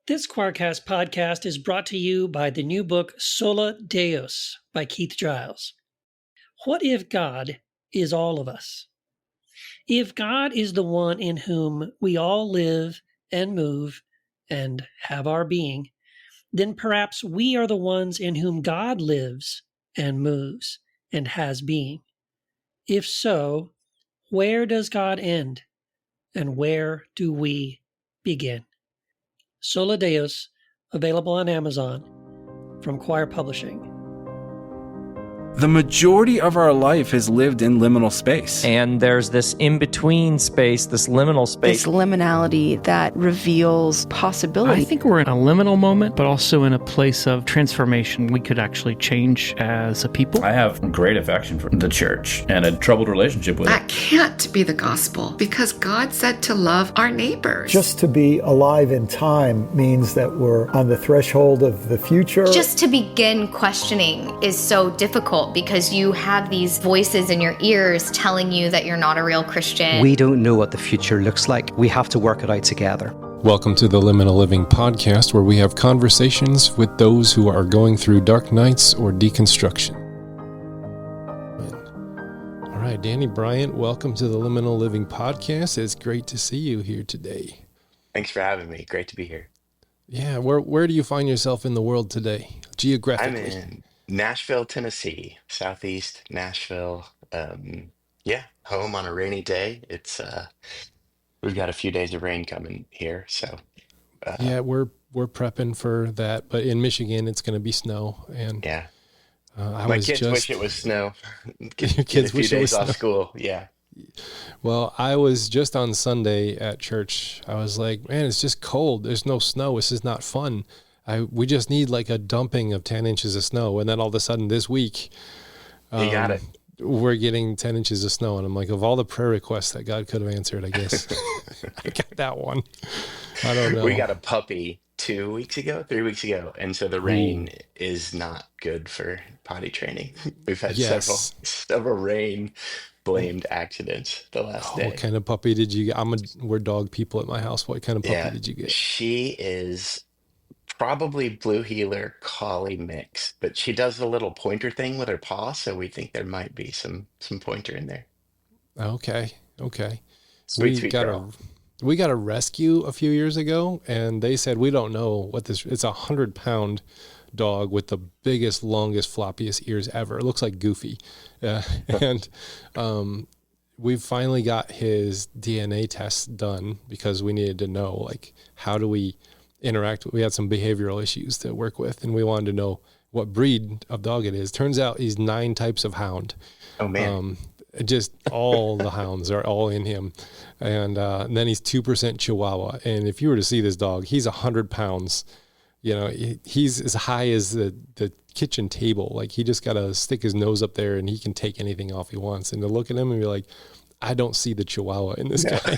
This Choircast podcast is brought to you by the new book Sola Deus by Keith Giles. What if God is all of us? If God is the one in whom we all live and move and have our being, then perhaps we are the ones in whom God lives and moves and has being. If so, where does God end and where do we begin? Sola Deus, available on Amazon from Choir Publishing. The majority of our life is lived in liminal space. And there's this in-between space, this liminal space. This liminality that reveals possibility. I think we're in a liminal moment, but also in a place of transformation. We could actually change as a people. I have great affection for the church and a troubled relationship with it. That can't be the gospel because God said to love our neighbors. Just to be alive in time means that we're on the threshold of the future. Just to begin questioning is so difficult because you have these voices in your ears telling you that you're not a real Christian. We don't know what the future looks like. We have to work it out together. Welcome to the Liminal Living podcast, where we have conversations with those who are going through dark nights or deconstruction. All right, Danny Bryant, welcome to the Liminal Living podcast. It's great to see you here today. Thanks for having me. Great to be here. Yeah, where do you find yourself in the world today, geographically? I'm in Nashville, Tennessee, southeast Nashville. Home on a rainy day. It's we've got a few days of rain coming here, so yeah, we're prepping for that, but in Michigan it's going to be snow, and yeah. My kids wish it was snow. Your kids wish it was off snow. School, yeah. Well, I was just on Sunday at church. I was like, man, it's just cold. There's no snow. This is not fun. We just need like a dumping of 10 inches of snow. And then all of a sudden this week, You got it. we're getting 10 inches of snow. And I'm like, of all the prayer requests that God could have answered, I guess I got that one. I don't know. We got a puppy 3 weeks ago. And so the rain is not good for potty training. We've had several rain blamed accidents the last day. What kind of puppy did you get? We're dog people at my house. What kind of puppy did you get? She is probably blue heeler collie mix, but she does the little pointer thing with her paw, so we think there might be some pointer in there. Okay. Sweet girl. We got a rescue a few years ago, and they said, we don't know what this, it's 100-pound dog with the biggest, longest, floppiest ears ever. It looks like Goofy. And we finally got his DNA test done because we needed to know, like, how do we interact? We had some behavioral issues to work with, and we wanted to know what breed of dog it is. Turns out he's 9 types of hound. Oh, man. Just all the hounds are all in him. And then he's 2% Chihuahua. And if you were to see this dog, he's 100 pounds. You know, he's as high as the kitchen table. Like, he just got to stick his nose up there and he can take anything off he wants. And to look at him and be like, I don't see the Chihuahua in this guy.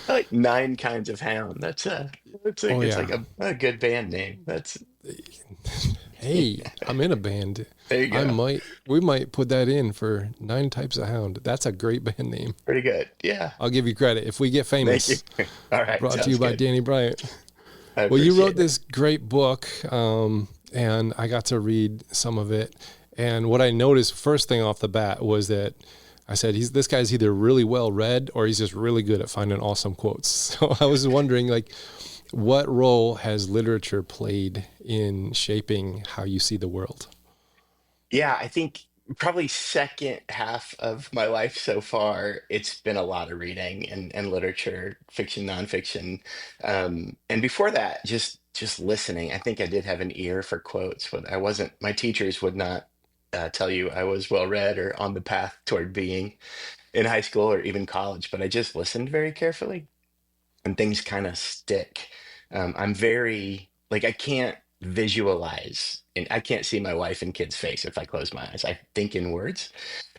Like 9 kinds of hound. It's like a good band name. Hey, I'm in a band. There you go. We might put that in for 9 types of hound. That's a great band name. Pretty good. Yeah. I'll give you credit if we get famous. Thank you. All right. Brought to you by Danny Bryant. Well, you wrote this great book, and I got to read some of it. And what I noticed first thing off the bat was that I said, this guy's either really well read or he's just really good at finding awesome quotes. So I was wondering, like, what role has literature played in shaping how you see the world? Yeah, I think probably second half of my life so far, it's been a lot of reading and literature, fiction, nonfiction. And before that, just listening. I think I did have an ear for quotes. But my teachers would not tell you I was well read or on the path toward being in high school or even college, but I just listened very carefully and things kind of stick. I'm very, like, I can't visualize and I can't see my wife and kids' face if I close my eyes. I think in words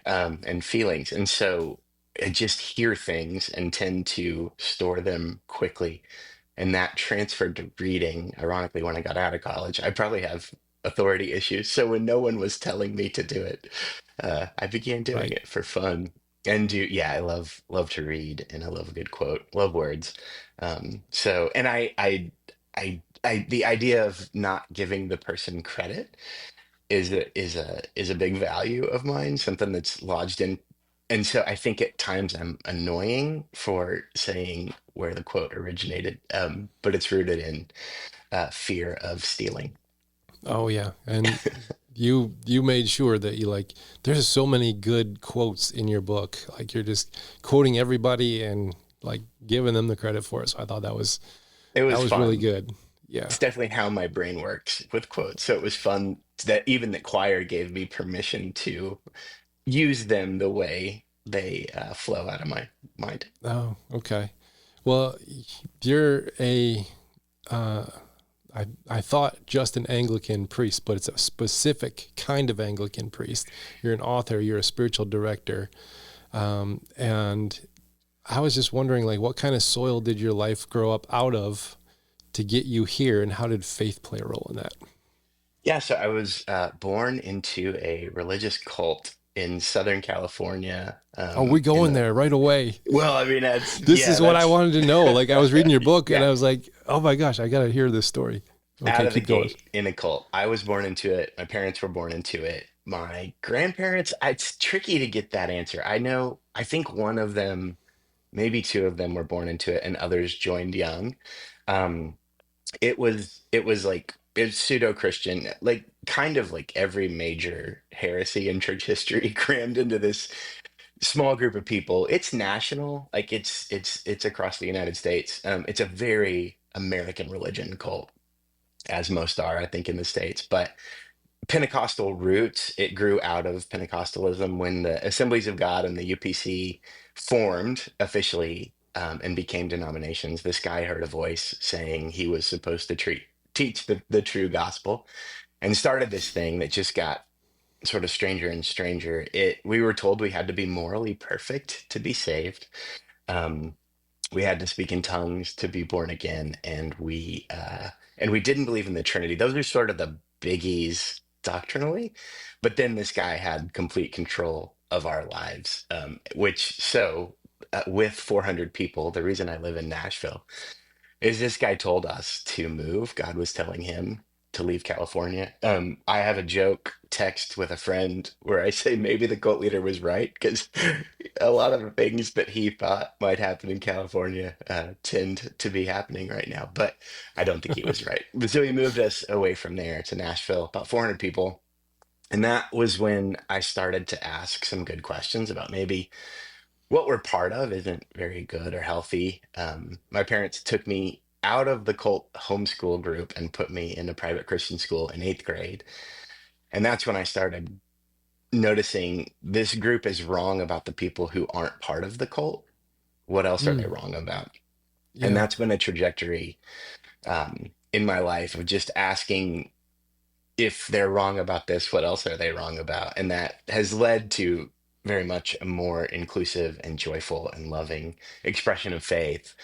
and feelings. And so I just hear things and tend to store them quickly. And that transferred to reading. Ironically, when I got out of college, I probably have authority issues. So when no one was telling me to do it, I began doing it for fun. And yeah, I love to read, and I love a good quote, love words. So, and the idea of not giving the person credit is a big value of mine, something that's lodged in. And so I think at times I'm annoying for saying where the quote originated, but it's rooted in fear of stealing. Oh yeah, and you made sure that you like. There's so many good quotes in your book. Like you're just quoting everybody and like giving them the credit for it. So I thought It that was was really fun. good. Yeah. It's definitely how my brain works with quotes. So it was fun that even the choir gave me permission to use them the way they flow out of my mind. Oh, okay. Well, you're a uh, I thought just an Anglican priest, but it's a specific kind of Anglican priest. You're an author. You're a spiritual director, and I was just wondering, like, what kind of soil did your life grow up out of to get you here, and how did faith play a role in that? Yeah, so I was born into a religious cult in Southern California. Oh, we going there right away. Well, I mean, that's This yeah, is what I that's wanted to know. Like, I was reading your book, and yeah, I was like, oh my gosh, I got to hear this story. out Okay, of the keep going. gate in a cult. I was born into it. My parents were born into it. My grandparents, it's tricky to get that answer. I know, I think one of them, maybe two of them were born into it, and others joined young. Um, it was like it's pseudo-Christian, like kind of like every major heresy in church history crammed into this small group of people. It's national, like it's across the United States. It's a very American religion cult, as most are, I think, in the States. But Pentecostal roots, it grew out of Pentecostalism when the Assemblies of God and the UPC formed officially, and became denominations. This guy heard a voice saying he was supposed to teach the true gospel, and started this thing that just got sort of stranger and stranger. We were told we had to be morally perfect to be saved. Um, we had to speak in tongues to be born again, and we didn't believe in the Trinity. Those are sort of the biggies doctrinally. But then this guy had complete control of our lives, which so with 400 people, the reason I live in Nashville is this guy told us to move. God was telling him to leave California. I have a joke text with a friend where I say maybe the cult leader was right, because a lot of the things that he thought might happen in California tend to be happening right now. But I don't think he was right. So he moved us away from there to Nashville, about 400 people. And that was when I started to ask some good questions about maybe what we're part of isn't very good or healthy. My parents took me out of the cult homeschool group and put me in a private Christian school in eighth grade. And that's when I started noticing this group is wrong about the people who aren't part of the cult. What else are they Mm, wrong about? And yeah. that's been a trajectory in my life of just asking, if they're wrong about this, what else are they wrong about? And that has led to very much a more inclusive and joyful and loving expression of faith,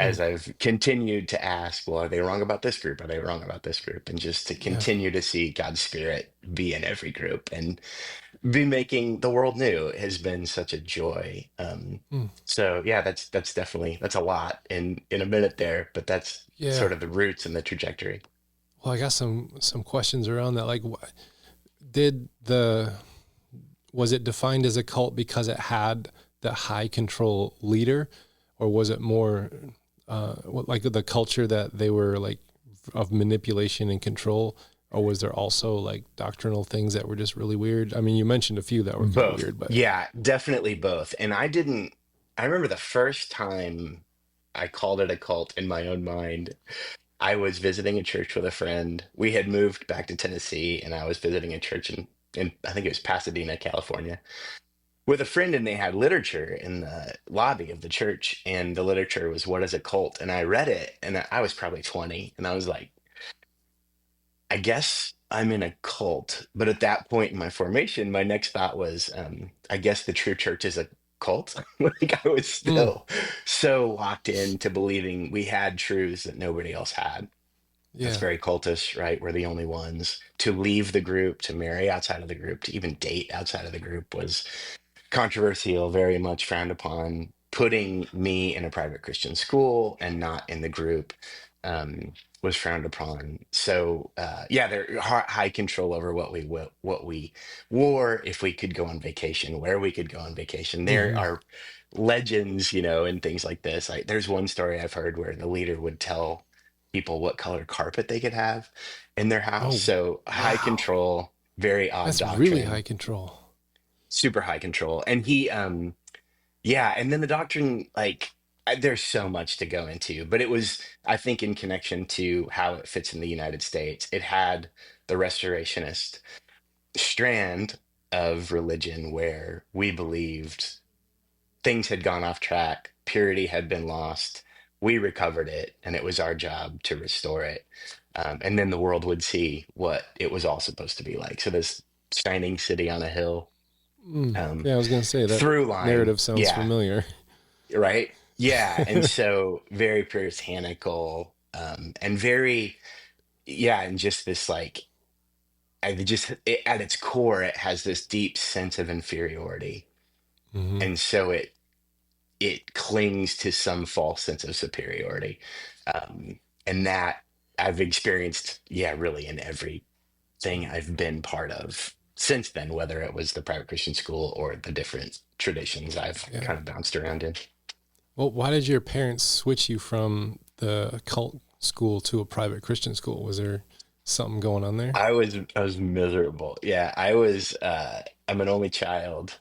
Mm, as I've continued to ask, well, are they wrong about this group? Are they wrong about this group? And just to yeah. continue to see God's Spirit be in every group and be making the world new has been such a joy. Mm, So yeah, that's definitely, that's a lot in a minute there, but that's yeah. sort of the roots and the trajectory. Well, I got some questions around that. Like, did the was it defined as a cult because it had the high control leader, or was it more like the culture that they were like of manipulation and control, or was there also like doctrinal things that were just really weird? I mean, you mentioned a few that were kind of Both. weird, but Yeah, definitely both. And I remember the first time I called it a cult in my own mind. I was visiting a church with a friend. We had moved back to Tennessee, and I was visiting a church in I think it was Pasadena, California, with a friend, and they had literature in the lobby of the church. And the literature was, "What is a cult?" And I read it, and I was probably 20, and I was like, I guess I'm in a cult. But at that point in my formation, my next thought was, I guess the true church is a cult. Like I was mm, still so locked into believing we had truths that nobody else had. That's yeah, very cultish, right? We're the only ones. To leave the group, to marry outside of the group, to even date outside of the group was controversial, very much frowned upon. Putting me in a private Christian school and not in the group was frowned upon. So yeah, there high control over what we wore, if we could go on vacation, where we could go on vacation. There Hmm. are legends, and things like this. There's one story I've heard where the leader would tell people what color carpet they could have in their house. Oh, So high wow. control, very odd That's really doctrine, high control. super high control. And yeah, and then the doctrine, there's so much to go into, but it was, I think, in connection to how it fits in the United States. It had the restorationist strand of religion where we believed things had gone off track, purity had been lost. We recovered it, and it was our job to restore it. And then the world would see what it was all supposed to be like. So this shining city on a hill, Yeah, I was going to say that through line, narrative sounds yeah, familiar. right, yeah, and so very puritanical, and very, yeah, and just this at its core, it has this deep sense of inferiority, Hmm. and so it clings to some false sense of superiority. And that I've experienced, yeah, really in everything I've been part of since then, whether it was the private Christian school or the different traditions I've Yeah. kind of bounced around in. Well, why did your parents switch you from the cult school to a private Christian school? Was there something going on there? I was miserable. Yeah, I'm an only child.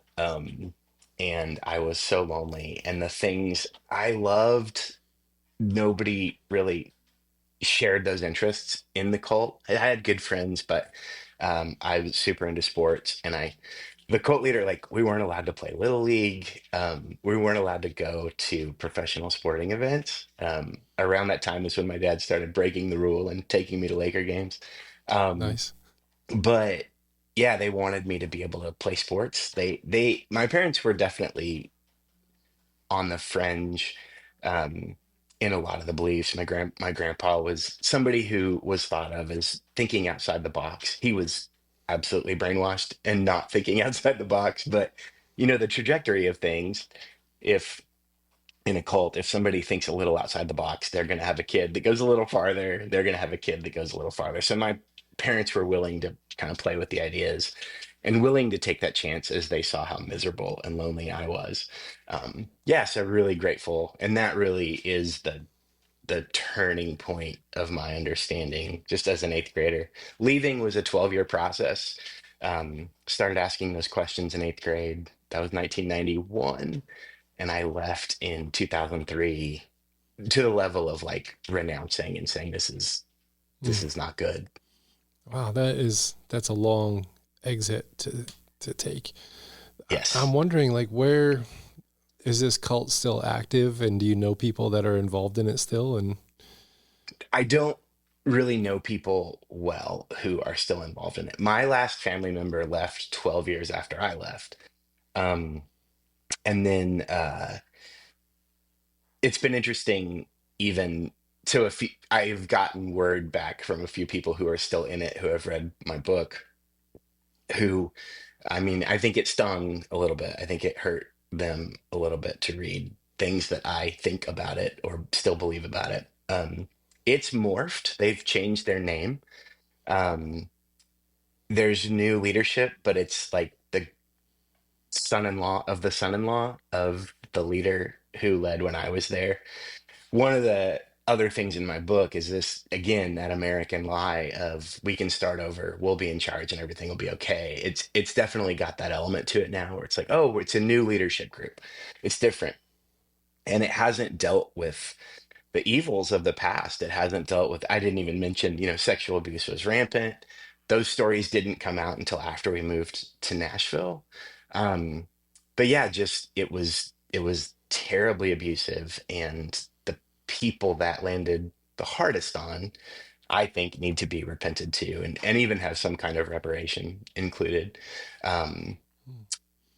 And I was so lonely. And the things I loved, nobody really shared those interests in the cult. I had good friends, but I was super into sports, and the cult leader, like, we weren't allowed to play little league. We weren't allowed to go to professional sporting events. Around that time is when my dad started breaking the rule and taking me to Laker games. Um, Nice. but yeah, they wanted me to be able to play sports. My parents were definitely on the fringe, um, in a lot of the beliefs. My grandpa was somebody who was thought of as thinking outside the box. He was absolutely brainwashed and not thinking outside the box. But the trajectory of things, if in a cult, if somebody thinks a little outside the box, they're going to have a kid that goes a little farther. They're going to have a kid that goes a little farther. So my parents were willing to kind of play with the ideas and willing to take that chance as they saw how miserable and lonely I was. Yeah, so really grateful. And that really is the turning point of my understanding just as an eighth grader. Leaving was a 12-year process. Started asking those questions in eighth grade. That was 1991, and I left in 2003, to the level of like renouncing and saying this Mm. is not good. Wow, that's a long exit to take. I'm Yes. wondering, like, where is this cult still active, and do you know people that are involved in it still? And I don't really know people well who are still involved in it. My last family member left 12 years after I left. Um, and then it's been interesting, even so, I've gotten word back from a few people who are still in it, who have read my book, who, I mean, I think it stung a little bit. I think it hurt them a little bit to read things that I think about it or still believe about it. It's morphed. They've changed their name. Um, there's new leadership, but it's like the son-in-law of the son-in-law of the leader who led when I was there. One of the other things in my book is this, again, that American lie of we can start over, we'll be in charge and everything will be okay. It's definitely got that element to it now where it's like, oh, it's a new leadership group. It's different. And it hasn't dealt with the evils of the past. It hasn't dealt with, I didn't even mention, sexual abuse was rampant. Those stories didn't come out until after we moved to Nashville. Um, but yeah, just it was terribly abusive, and the people that landed the hardest on, I think, need to be repented to, and even have some kind of reparation included. Um,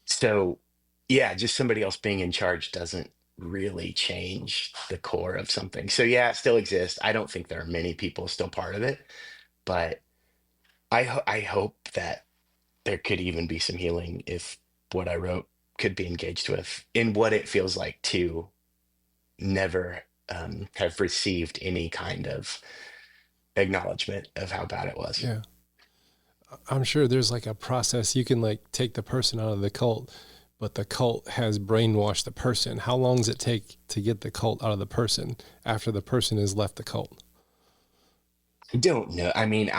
so yeah, just somebody else being in charge doesn't really change the core of something. So yeah, it still exists. I don't think there are many people still part of it, but I hope that there could even be some healing if what I wrote could be engaged with in what it feels like to never have received any kind of acknowledgement of how bad it was. Yeah. I'm sure there's like a process you can like take the person out of the cult, but the cult has brainwashed the person. How long does it take to get the cult out of the person after the person has left the cult? I don't know. I mean,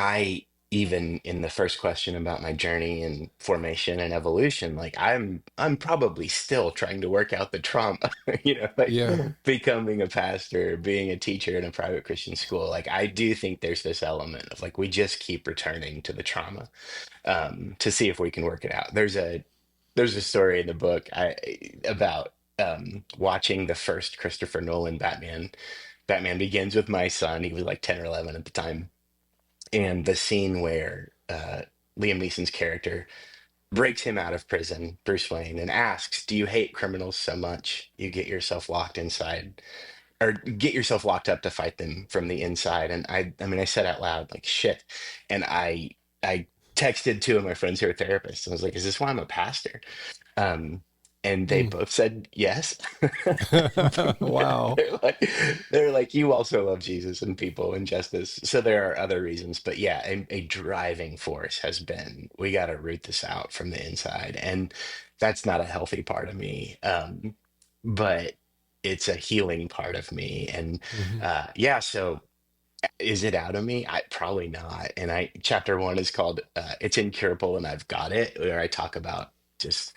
even in the first question about my journey and formation and evolution, like I'm probably still trying to work out the trauma, like Yeah. becoming a pastor, being a teacher in a private Christian school. Like I do think there's this element of like we just keep returning to the trauma to see if we can work it out. There's a story in the book about watching the first Christopher Nolan Batman. Batman Begins with my son. He was like 10 or 11 at the time, and the scene where Liam Neeson's character breaks him out of prison, Bruce Wayne, and asks, "Do you hate criminals so much you get yourself locked inside, or get yourself locked up to fight them from the inside?" And I mean, I said out loud, like, "Shit," and I texted two of my friends who are therapists, and I was like, "Is this why I'm a pastor?" Um, and they both said yes. Wow. They're like, you also love Jesus and people and justice. So there are other reasons, but yeah, a driving force has been, we got to root this out from the inside, and that's not a healthy part of me, but it's a healing part of me, and yeah. So is it out of me? I probably not. And chapter 1 is called "It's Incurable and I've Got It," where I talk about just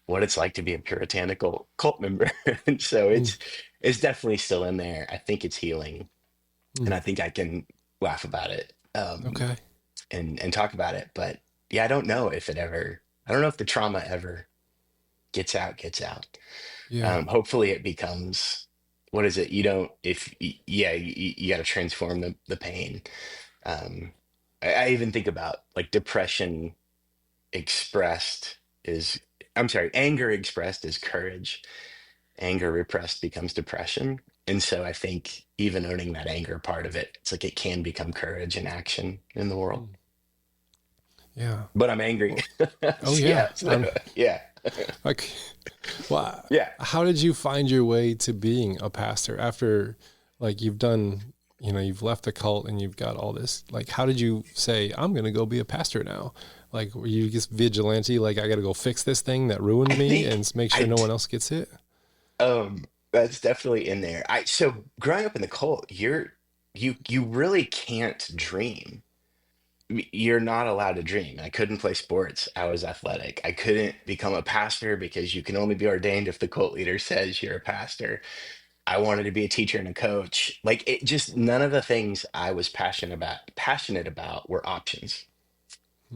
what it's like to be a puritanical cult member. And so it's definitely still in there. I think it's healing, and I think I can laugh about it, Okay. and talk about it. But yeah, I don't know if I don't know if the trauma ever gets out. Yeah. Hopefully it becomes, what is it? You don't, if, yeah, you got to transform the pain. I even think about like depression expressed is, I'm sorry, anger expressed is courage. Anger repressed becomes depression. And so I think even owning that anger part of it, it's like it can become courage and action in the world. Yeah. But I'm angry. Oh yeah. Yeah. Like, well, Yeah. how did you find your way to being a pastor after, like, you've done, you've left the cult and you've got all this? Like, how did you say, I'm going to go be a pastor now? Like, were you just vigilante? Like, I got to go fix this thing that ruined me and make sure no one else gets hit? That's definitely in there. So growing up in the cult, you really can't dream. You're not allowed to dream. I couldn't play sports. I was athletic. I couldn't become a pastor because you can only be ordained if the cult leader says you're a pastor. I wanted to be a teacher and a coach. Like it just, none of the things I was passionate about were options.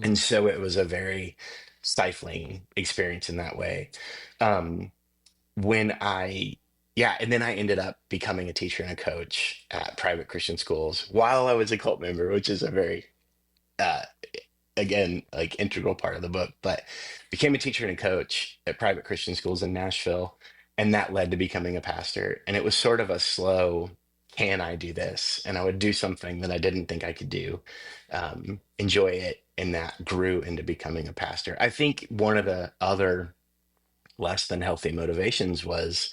And so it was a very stifling experience in that way. Um, when I, yeah, and then I ended up becoming a teacher and a coach at private Christian schools while I was a cult member, which is a very, uh, again, like integral part of the book, but became a teacher and a coach at private Christian schools in Nashville. And that led to becoming a pastor. And it was sort of a slow, can I do this? And I would do something that I didn't think I could do, enjoy it. And that grew into becoming a pastor. I think one of the other less than healthy motivations was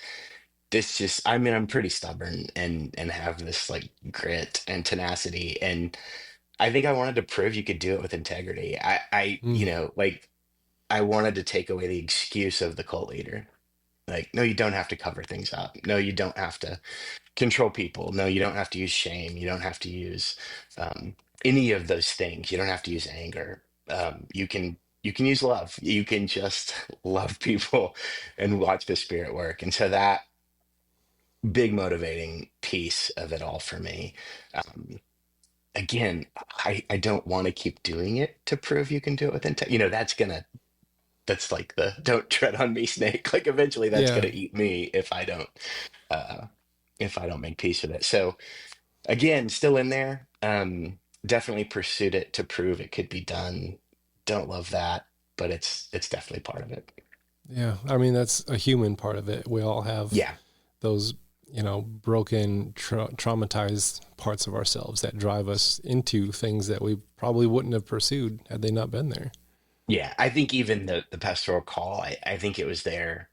this just, I mean, I'm pretty stubborn and have this like grit and tenacity. And I think I wanted to prove you could do it with integrity. Like I wanted to take away the excuse of the cult leader. Like, no, you don't have to cover things up. No, you don't have to control people. No, you don't have to use shame. You don't have to use any of those things. You don't have to use anger. You can use love. You can just love people and watch the Spirit work. And so that big motivating piece of it all for me. Again, I don't want to keep doing it to prove you can do it with intent. That's like the don't tread on me snake. Like eventually that's gonna eat me if I don't make peace with it. So again, still in there. Definitely pursued it to prove it could be done. Don't love that, but it's definitely part of it. Yeah. I mean, that's a human part of it. We all have those, broken, traumatized parts of ourselves that drive us into things that we probably wouldn't have pursued had they not been there. Yeah, I think even the pastoral call, I think it was there.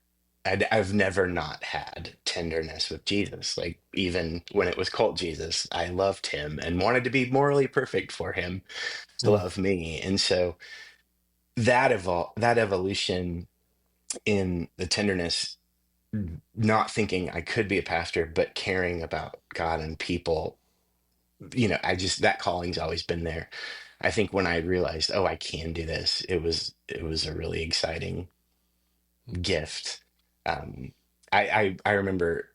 I've never not had tenderness with Jesus. Like even when it was cult Jesus, I loved him and wanted to be morally perfect for him to Mm. love me. And so that evolution in the tenderness, not thinking I could be a pastor, but caring about God and people, I just that calling's always been there. I think when I realized, oh, I can do this, it was a really exciting gift. Um, I remember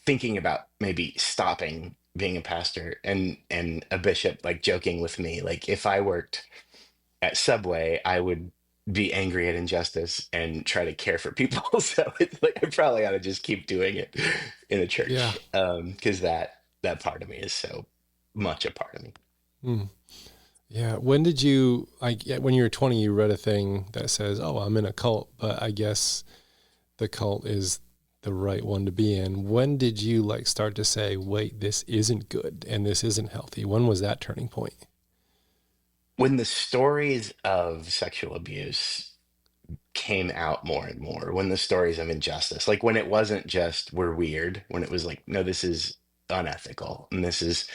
thinking about maybe stopping being a pastor and a bishop like joking with me, like if I worked at Subway, I would be angry at injustice and try to care for people. So it's like I probably ought to just keep doing it in a Yeah. church, because that part of me is so much a part of me. Mm. Yeah. When did you, like, when you were 20, you read a thing that says, oh, I'm in a cult, but I guess the cult is the right one to be in. When did you like start to say, wait, this isn't good and this isn't healthy? When was that turning point? When the stories of sexual abuse came out more and more, when the stories of injustice, like when it wasn't just we're weird, when it was like, no, this is unethical, and this is,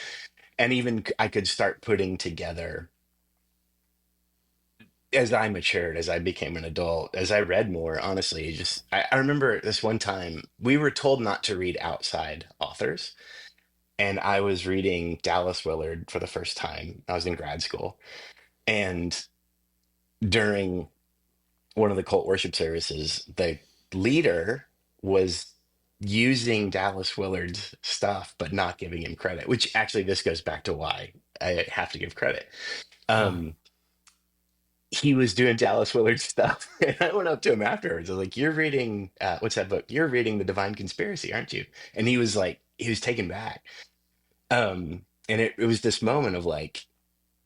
and even I could start putting together as I matured, as I became an adult, as I read more, honestly, just I remember this one time we were told not to read outside authors. And I was reading Dallas Willard for the first time. I was in grad school. And during one of the cult worship services, the leader was using Dallas Willard's stuff, but not giving him credit, which actually this goes back to why I have to give credit. Uh, Um, he was doing Dallas Willard stuff. And I went up to him afterwards. I was like, you're reading, what's that book? You're reading The Divine Conspiracy, aren't you? And he was like, he was taken back. And it was this moment of like,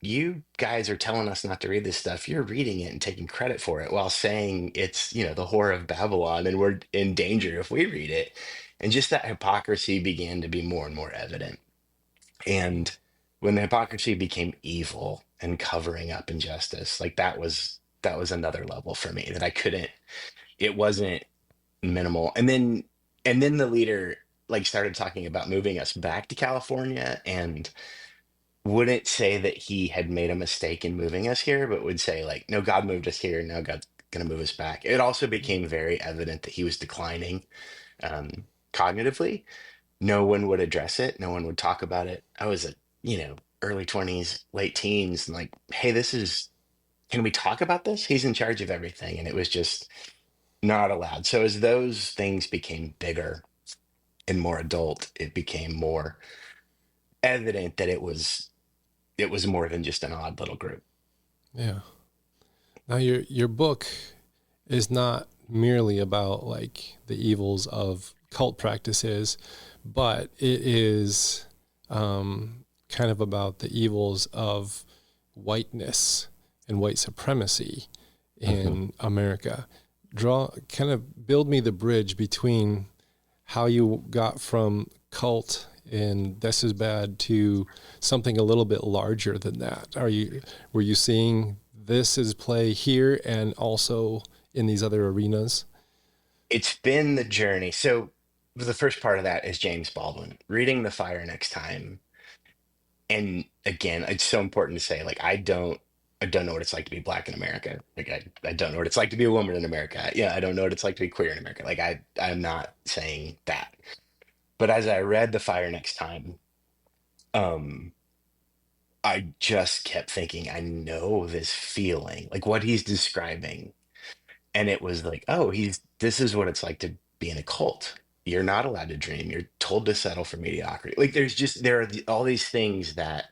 you guys are telling us not to read this stuff. You're reading it and taking credit for it while saying it's, the whore of Babylon and we're in danger if we read it. And just that hypocrisy began to be more and more evident. And when the hypocrisy became evil and covering up injustice, like that was another level for me that I couldn't, it wasn't minimal. And then the leader like started talking about moving us back to California and wouldn't say that he had made a mistake in moving us here, but would say like, no, God moved us here. Now God's going to move us back. It also became very evident that he was declining um, cognitively. No one would address it. No one would talk about it. I was early 20s, late teens, and like, hey, can we talk about this? He's in charge of everything. And it was just not allowed. So as those things became bigger and more adult, it became more evident that it was more than just an odd little group. yeah. Now your book is not merely about like the evils of cult practices, but it is kind of about the evils of whiteness and white supremacy in America. Kind of build me the bridge between how you got from cult and this is bad to something a little bit larger than that. Were you seeing this as play here and also in these other arenas? It's been the journey. So the first part of that is James Baldwin reading The Fire Next Time. And again, it's so important to say, like, I don't know what it's like to be black in America. Like I don't know what it's like to be a woman in America. Yeah, I don't know what it's like to be queer in America. Like I'm not saying that. But as I read The Fire Next Time, um, I just kept thinking, I know this feeling, like what he's describing. And it was like, oh, this is what it's like to be in a cult. You're not allowed to dream. You're told to settle for mediocrity. Like there are all these things that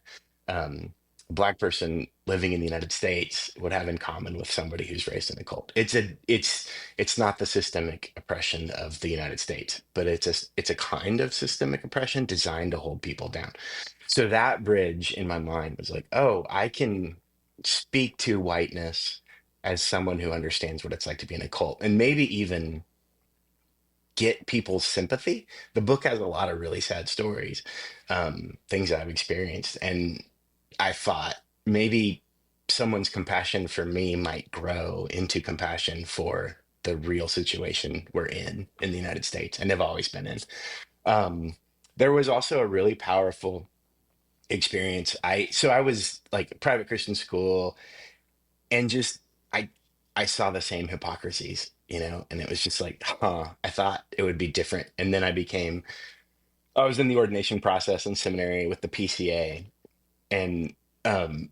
um, a black person living in the United States would have in common with somebody who's raised in a cult. It's not the systemic oppression of the United States, but it's a kind of systemic oppression designed to hold people down. So that bridge in my mind was like, oh, I can speak to whiteness as someone who understands what it's like to be in a cult and maybe even get people's sympathy. The book has a lot of really sad stories, things that I've experienced. And I thought maybe someone's compassion for me might grow into compassion for the real situation we're in the United States and have always been in. Um, there was also a really powerful experience. I was like private Christian school, and just I I saw the same hypocrisies, and it was just like, I thought it would be different. And then I was in the ordination process in seminary with the PCA, and um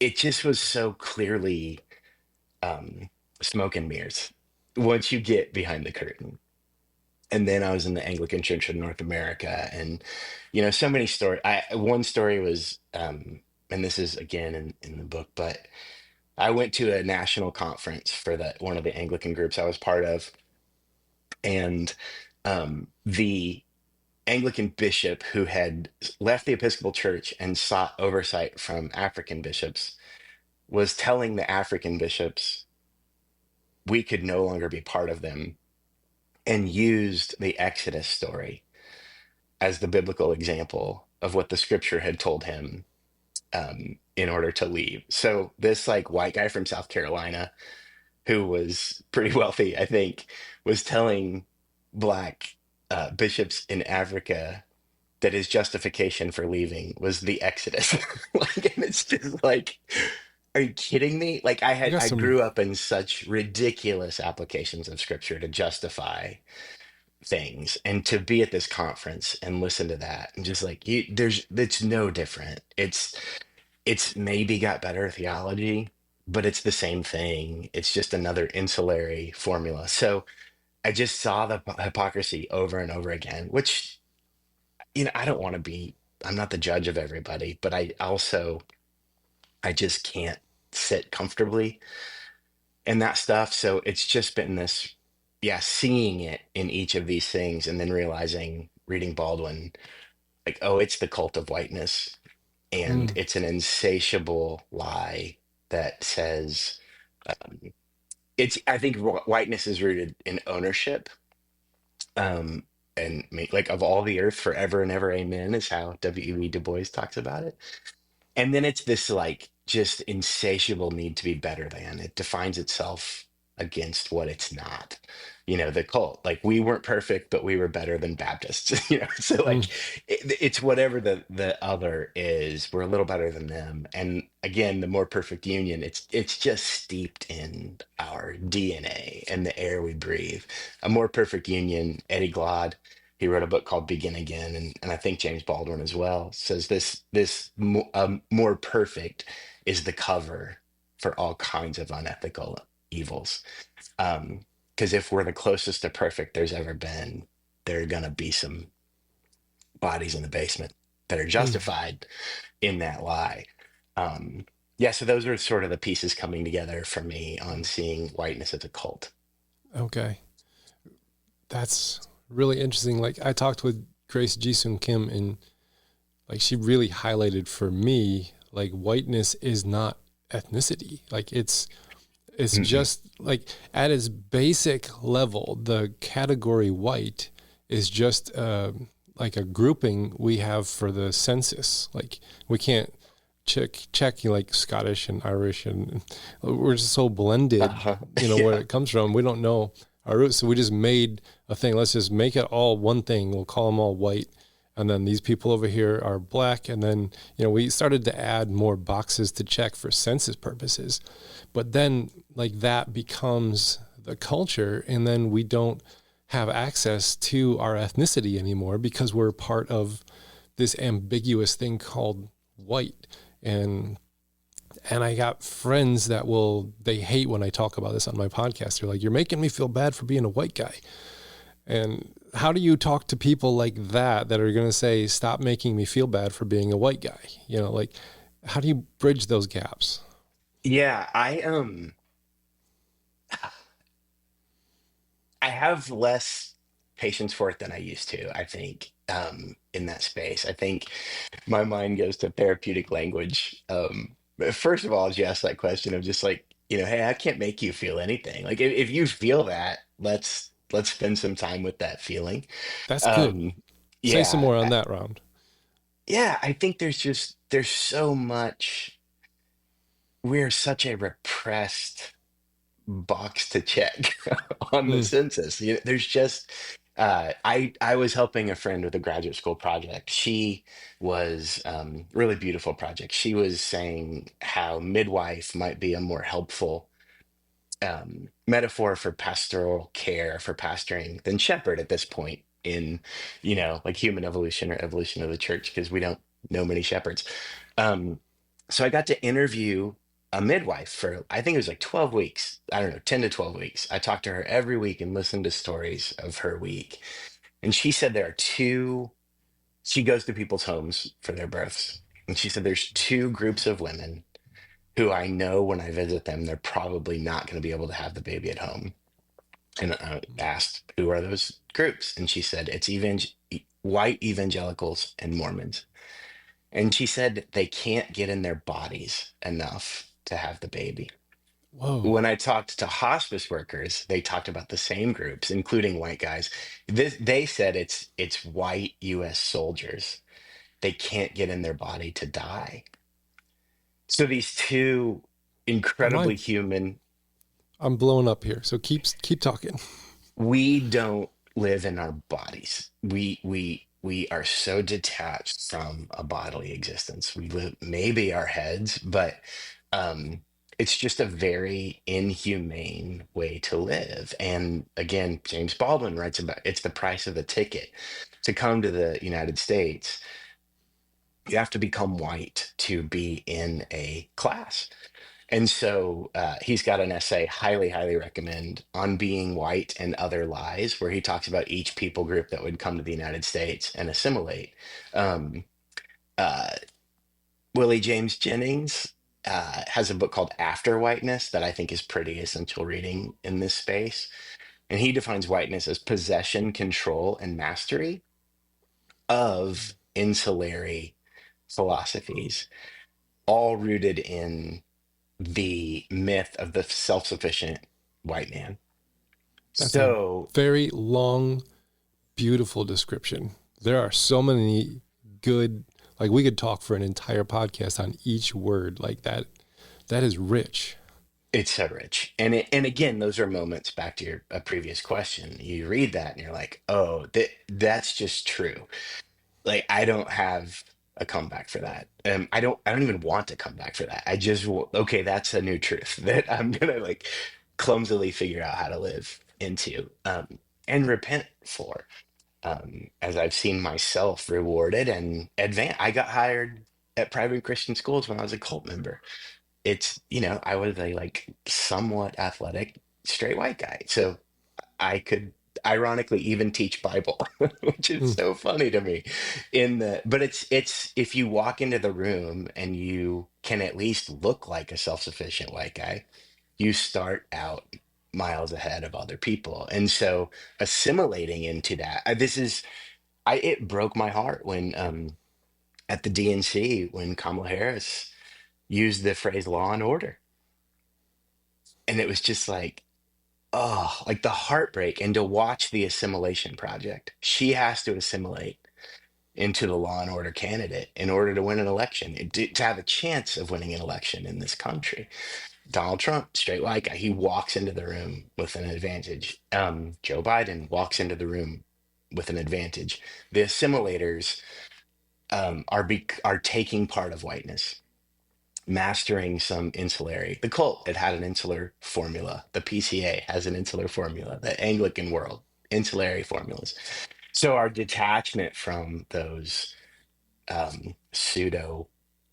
it just was so clearly um smoke and mirrors once you get behind the curtain. And then I was in the Anglican Church of North America, and so many stories. One story was, and this is again in the book, but I went to a national conference for one of the Anglican groups I was part of, and the Anglican bishop who had left the Episcopal Church and sought oversight from African bishops was telling the African bishops we could no longer be part of them, and used the Exodus story as the biblical example of what the scripture had told him, in order to leave. So this like white guy from South Carolina who was pretty wealthy, I think, was telling black bishops in Africa that his justification for leaving was the Exodus. Like, and it's just like, are you kidding me? Like, I got I some. grew up in such ridiculous applications of scripture to justify things, and to be at this conference and listen to that, and just like, it's no different. It's maybe got better theology, but it's the same thing. It's just another insulary formula. So I just saw the hypocrisy over and over again, which, I don't want to be, I'm not the judge of everybody, but I just can't sit comfortably in that stuff. So it's just been this, yeah, seeing it in each of these things, and then realizing, reading Baldwin, like, oh, it's the cult of whiteness. And Mm, it's an insatiable lie that says, um, I think whiteness is rooted in ownership. And like, of all the earth forever and ever, amen, is how W.E. Du Bois talks about it. And then it's this like just insatiable need to be better than. It defines itself against what it's not. The cult, like, we weren't perfect, but we were better than Baptists. So like, mm, it's whatever the other is, we're a little better than them. And again, the more perfect union, it's just steeped in our DNA and the air we breathe. A more perfect union. Eddie Glaude, he wrote a book called Begin Again, and I think James Baldwin as well says more perfect is the cover for all kinds of unethical evils. Because if we're the closest to perfect there's ever been, there are gonna be some bodies in the basement that are mm. justified in that lie. Yeah, so those are sort of the pieces coming together for me on seeing whiteness as a cult. Okay. That's really interesting. Like, I talked with Grace Jisung Kim, and like, she really highlighted for me, like, whiteness is not ethnicity. Like, it's Mm-mm. just like, at its basic level, the category white is just like a grouping we have for the census. Like, we can't check like Scottish and Irish, and we're just so blended, Uh-huh. where Yeah. it comes from. We don't know our roots, so we just made a thing. Let's just make it all one thing. We'll call them all white, and then these people over here are black. And then we started to add more boxes to check for census purposes, but then like that becomes the culture, and then we don't have access to our ethnicity anymore because we're part of this ambiguous thing called white. And I got friends that they hate when I talk about this on my podcast. They're like, you're making me feel bad for being a white guy. And how do you talk to people like that are going to say, stop making me feel bad for being a white guy? Like, how do you bridge those gaps? Yeah, I have less patience for it than I used to, I think, in that space. I think my mind goes to therapeutic language. But first of all, as you ask that question of just like, hey, I can't make you feel anything. Like, if you feel that, let's spend some time with that feeling. That's good. Um, Say some yeah, more on that round. yeah, I think there's so much. we're such a repressed box to check on the Mm. census. There's just I was helping a friend with a graduate school project. She was really beautiful project. She was saying how midwife might be a more helpful metaphor for pastoral care for pastoring than shepherd at this point in, like human evolution or evolution of the church, because we don't know many shepherds. Um, so I got to interview a midwife for, I think it was like 12 weeks. I don't know, 10 to 12 weeks. I talked to her every week and listened to stories of her week. And she said there are she goes to people's homes for their births. And she said there's two groups of women who I know when I visit them, they're probably not going to be able to have the baby at home. And I asked, who are those groups? And she said, it's white evangelicals and Mormons. And she said they can't get in their bodies enough to have the baby. Whoa. When I talked to hospice workers, they talked about the same groups, including white guys. They said it's white U.S. soldiers. They can't get in their body to die. So these two incredibly human. I'm blowing up here. So keep talking. We don't live in our bodies. We are so detached from a bodily existence. We live maybe our heads, but um it's just a very inhumane way to live. And again, James Baldwin writes about it's the price of the ticket to come to the United States. You have to become white to be in a class. And so he's got an essay, highly, highly recommend, on being white and other lies, where he talks about each people group that would come to the United States and assimilate. Um, uh, Willie James Jennings has a book called After Whiteness that I think is pretty essential reading in this space. And he defines whiteness as possession, control, and mastery of insulary philosophies, all rooted in the myth of the self-sufficient white man. That's a So very long, beautiful description. There are so many good, like we could talk for an entire podcast on each word like that. That is rich. it's so rich. And again, those are moments back to your a previous question. You read that and you're like, oh, that's just true. Like I don't have a comeback for that. I don't even want to come back for that. Okay, that's a new truth that I'm gonna like clumsily figure out how to live into and repent for. As I've seen myself rewarded and advanced. I got hired at private Christian schools when I was a cult member. I was a like somewhat athletic straight white guy. So I could ironically even teach Bible, which is Mm. so funny to me. But it's if you walk into the room and you can at least look like a self-sufficient white guy, you start out miles ahead of other people. And so assimilating into that, it broke my heart when at the DNC when Kamala Harris used the phrase law and order. And it was just like, oh, like the heartbreak. And to watch the assimilation project, she has to assimilate into the law and order candidate in order to win an election, to have a chance of winning an election in this country. Donald Trump, straight white guy, he walks into the room with an advantage. Joe Biden walks into the room with an advantage. The assimilators are taking part of whiteness, mastering some insulary. The cult, it had an insular formula. The PCA has an insular formula. The Anglican world, insulary formulas. So our detachment from those pseudo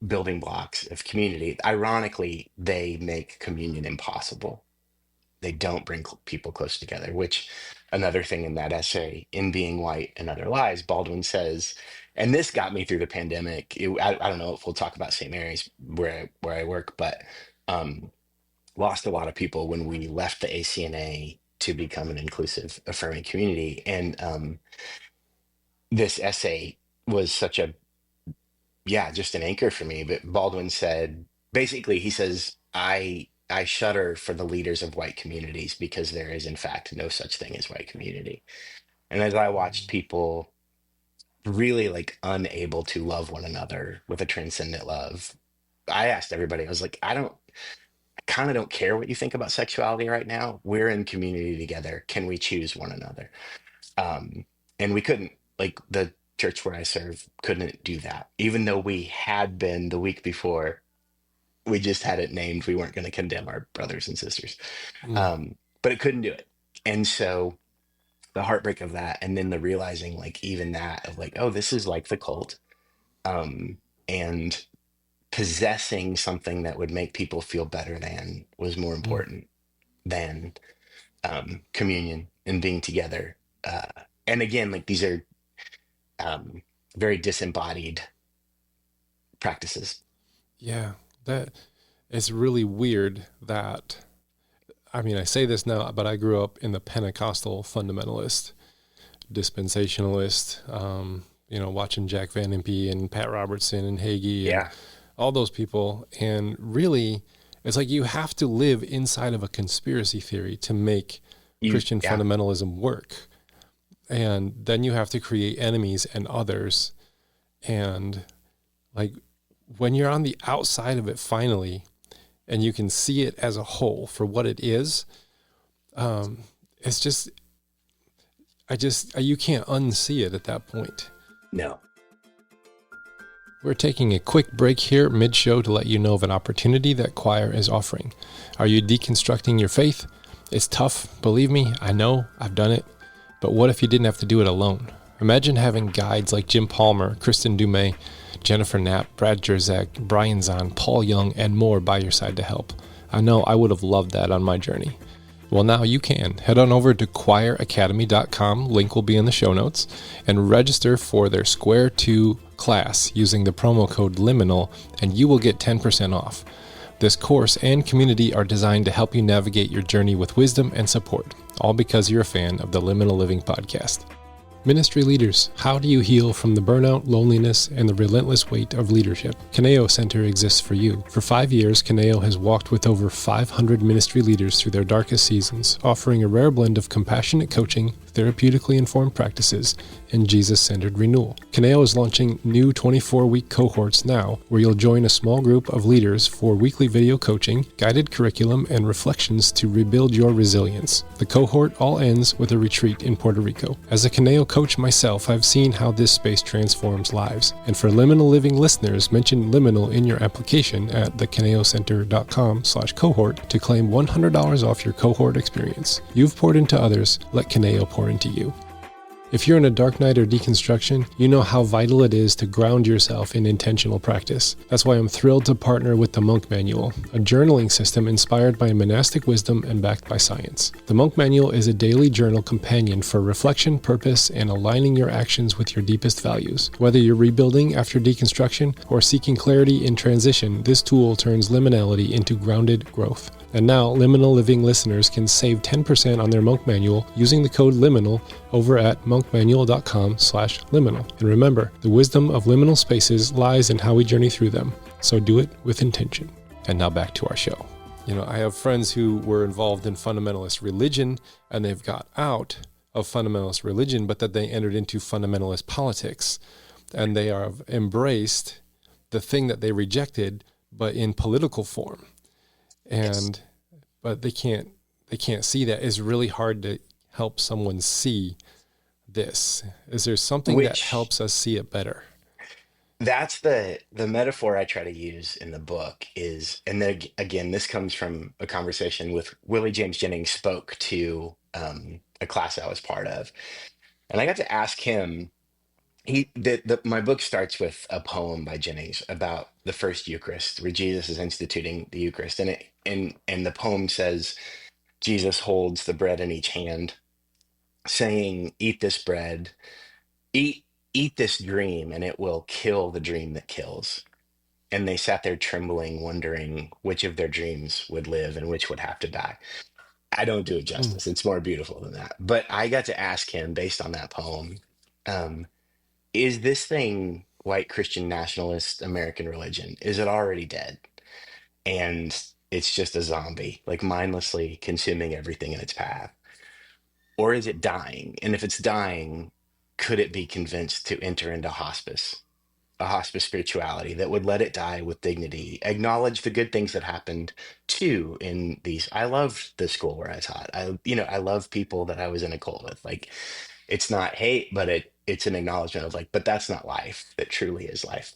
building blocks of community, ironically, they make communion impossible. They don't bring people close together, which another thing in that essay, In Being White and Other Lies, Baldwin says, and this got me through the pandemic. I don't know if we'll talk about St. Mary's where I work, but um, lost a lot of people when we left the ACNA to become an inclusive, affirming community. And this essay was just an anchor for me. But Baldwin said, basically, he says, I shudder for the leaders of white communities because there is, in fact, no such thing as white community. And as I watched people really like unable to love one another with a transcendent love, I asked everybody, I was like, I kind of don't care what you think about sexuality right now. We're in community together. Can we choose one another? Um, and we couldn't, like the church where I serve couldn't do that, even though we had been the week before. We just had it named. We weren't going to condemn our brothers and sisters, but it couldn't do it. And so the heartbreak of that, and then the realizing, like even that of like, oh, this is like the cult, and possessing something that would make people feel better than was more important than communion and being together. And again, like these are um, very disembodied practices. Yeah, that it's really weird that, I mean, I say this now, but I grew up in the Pentecostal fundamentalist, dispensationalist, watching Jack Van Impe and Pat Robertson and Hagee and all those people. And really, it's like you have to live inside of a conspiracy theory to make Christian fundamentalism work. And then you have to create enemies and others. And like when you're on the outside of it finally, and you can see it as a whole for what it is, it's just, you can't unsee it at that point. No. We're taking a quick break here mid-show to let you know of an opportunity that Choir is offering. Are you deconstructing your faith? It's tough, believe me, I know, I've done it. But what if you didn't have to do it alone? Imagine having guides like Jim Palmer, Kristen Dumais, Jennifer Knapp, Brad Jerzak, Brian Zahn, Paul Young, and more by your side to help. I know I would have loved that on my journey. Well, now you can. Head on over to choiracademy.com, link will be in the show notes, and register for their Square 2 class using the promo code LIMINAL, and you will get 10% off. This course and community are designed to help you navigate your journey with wisdom and support, all because you're a fan of the Liminal Living podcast. Ministry leaders, how do you heal from the burnout, loneliness, and the relentless weight of leadership? Kaneo Center exists for you. For 5 years, Kaneo has walked with over 500 ministry leaders through their darkest seasons, offering a rare blend of compassionate coaching, therapeutically informed practices, and Jesus-centered renewal. Kaneo is launching new 24-week cohorts now, where you'll join a small group of leaders for weekly video coaching, guided curriculum, and reflections to rebuild your resilience. The cohort all ends with a retreat in Puerto Rico. As a Kaneo coach myself, I've seen how this space transforms lives. And for Liminal Living listeners, mention Liminal in your application at thecaneocenter.com/cohort to claim $100 off your cohort experience. You've poured into others, let Kaneo pour into you. If you're in a dark night or deconstruction, you know how vital it is to ground yourself in intentional practice. That's why I'm thrilled to partner with the Monk Manual, a journaling system inspired by monastic wisdom and backed by science. The Monk Manual is a daily journal companion for reflection, purpose, and aligning your actions with your deepest values. Whether you're rebuilding after deconstruction or seeking clarity in transition, this tool turns liminality into grounded growth. And now, Liminal Living listeners can save 10% on their Monk Manual using the code LIMINAL over at monkmanual.com/liminal. And remember, the wisdom of liminal spaces lies in how we journey through them. So do it with intention. And now back to our show. I have friends who were involved in fundamentalist religion, and they've got out of fundamentalist religion, but that they entered into fundamentalist politics. And they have embraced the thing that they rejected, but in political form. But they can't see that. It's really hard to help someone see this. Is there something that helps us see it better? That's the metaphor I try to use in the book is, and then again, this comes from a conversation with Willie James Jennings spoke to a class I was part of. And I got to ask him, my book starts with a poem by Jennings about the first Eucharist, where Jesus is instituting the Eucharist. And the poem says, Jesus holds the bread in each hand, saying, eat this bread, eat this dream, and it will kill the dream that kills. And they sat there trembling, wondering which of their dreams would live and which would have to die. I don't do it justice. It's more beautiful than that. But I got to ask him, based on that poem, is this thing white Christian nationalist American religion, is it already dead? And it's just a zombie, like mindlessly consuming everything in its path? Or is it dying? And if it's dying, could it be convinced to enter into hospice a hospice spirituality that would let it die with dignity, acknowledge the good things that happened too in these. I loved the school where I taught. I love people that I was in a cult with. Like, it's not hate, but it's an acknowledgement of like, but that's not life. That truly is life.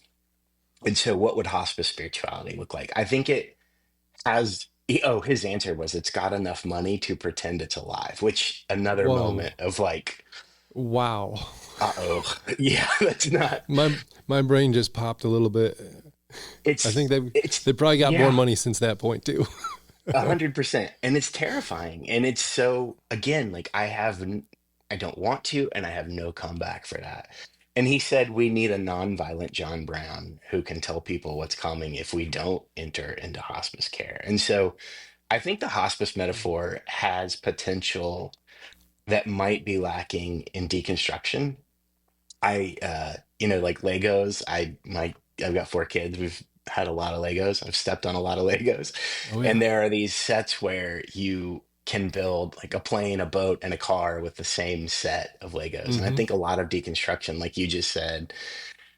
And so, what would hospice spirituality look like? I think it has. Oh, his answer was it's got enough money to pretend it's alive, which another Whoa. moment of like, Wow. uh-oh. Yeah, that's not. My brain just popped a little bit. I think they probably got more Yeah, money since that point too. 100%. And it's terrifying. And it's so, again, like I don't want to, and I have no comeback for that. And he said, we need a nonviolent John Brown who can tell people what's coming if we don't enter into hospice care. And so I think the hospice metaphor has potential that might be lacking in deconstruction. Like Legos, I've got 4 kids. We've had a lot of Legos. I've stepped on a lot of Legos. Oh And yeah. there are these sets where you can build like a plane, a boat, and a car with the same set of Legos. And I Mm-hmm. think a lot of deconstruction, like you just said,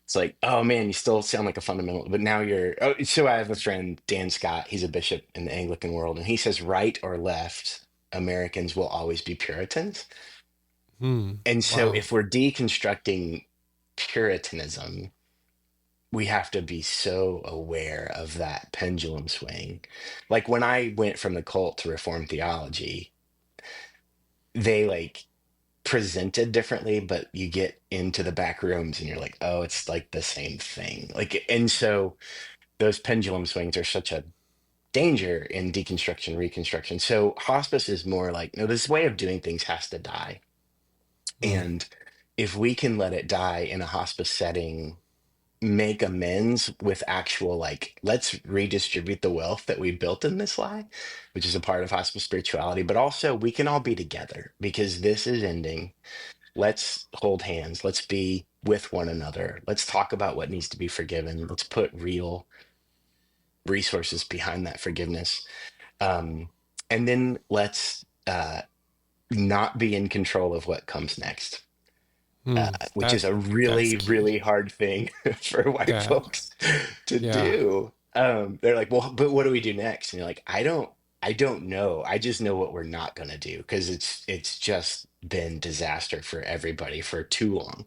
it's like, oh man, you still sound like a fundamental, but now you're. Oh, so I have a friend, Dan Scott. He's a bishop in the Anglican world, and he says, right or left, Americans will always be Puritans. And so Wow. if we're deconstructing Puritanism, we have to be so aware of that pendulum swing. Like when I went from the cult to Reformed theology, they like presented differently, but you get into the back rooms and you're like, oh, it's like the same thing. Like, and so those pendulum swings are such a danger in deconstruction, reconstruction. So hospice is more like, no, this way of doing things has to die. Mm. And if we can let it die in a hospice setting, make amends with actual, like, let's redistribute the wealth that we built in this lie, which is a part of hospice spirituality, but also we can all be together because this is ending. Let's hold hands. Let's be with one another. Let's talk about what needs to be forgiven. Let's put real resources behind that forgiveness. Um, and then let's not be in control of what comes next, which is a That's really, key. really hard thing for white That folks to yeah. do. They're like, well, but what do we do next? And you're like, I don't know. I just know what we're not going to do because it's just been disaster for everybody for too long.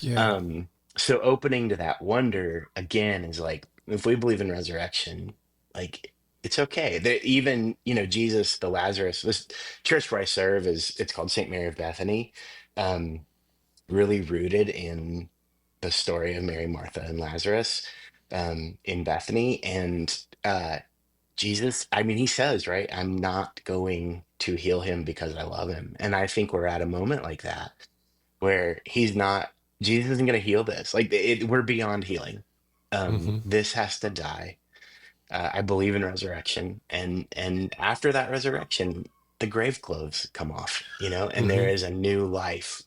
Yeah. Um, so opening to that wonder again is like, if we believe in resurrection, like it's okay. That even, Jesus, the Lazarus, this church where I serve it's called St. Mary of Bethany. Um, really rooted in the story of Mary, Martha, and Lazarus in Bethany. And Jesus, I mean, he says, right, I'm not going to heal him because I love him. And I think we're at a moment like that where Jesus isn't going to heal this. Like, we're beyond healing. Mm-hmm. This has to die. I believe in resurrection. And after that resurrection, the grave clothes come off, and Mm-hmm. there is a new life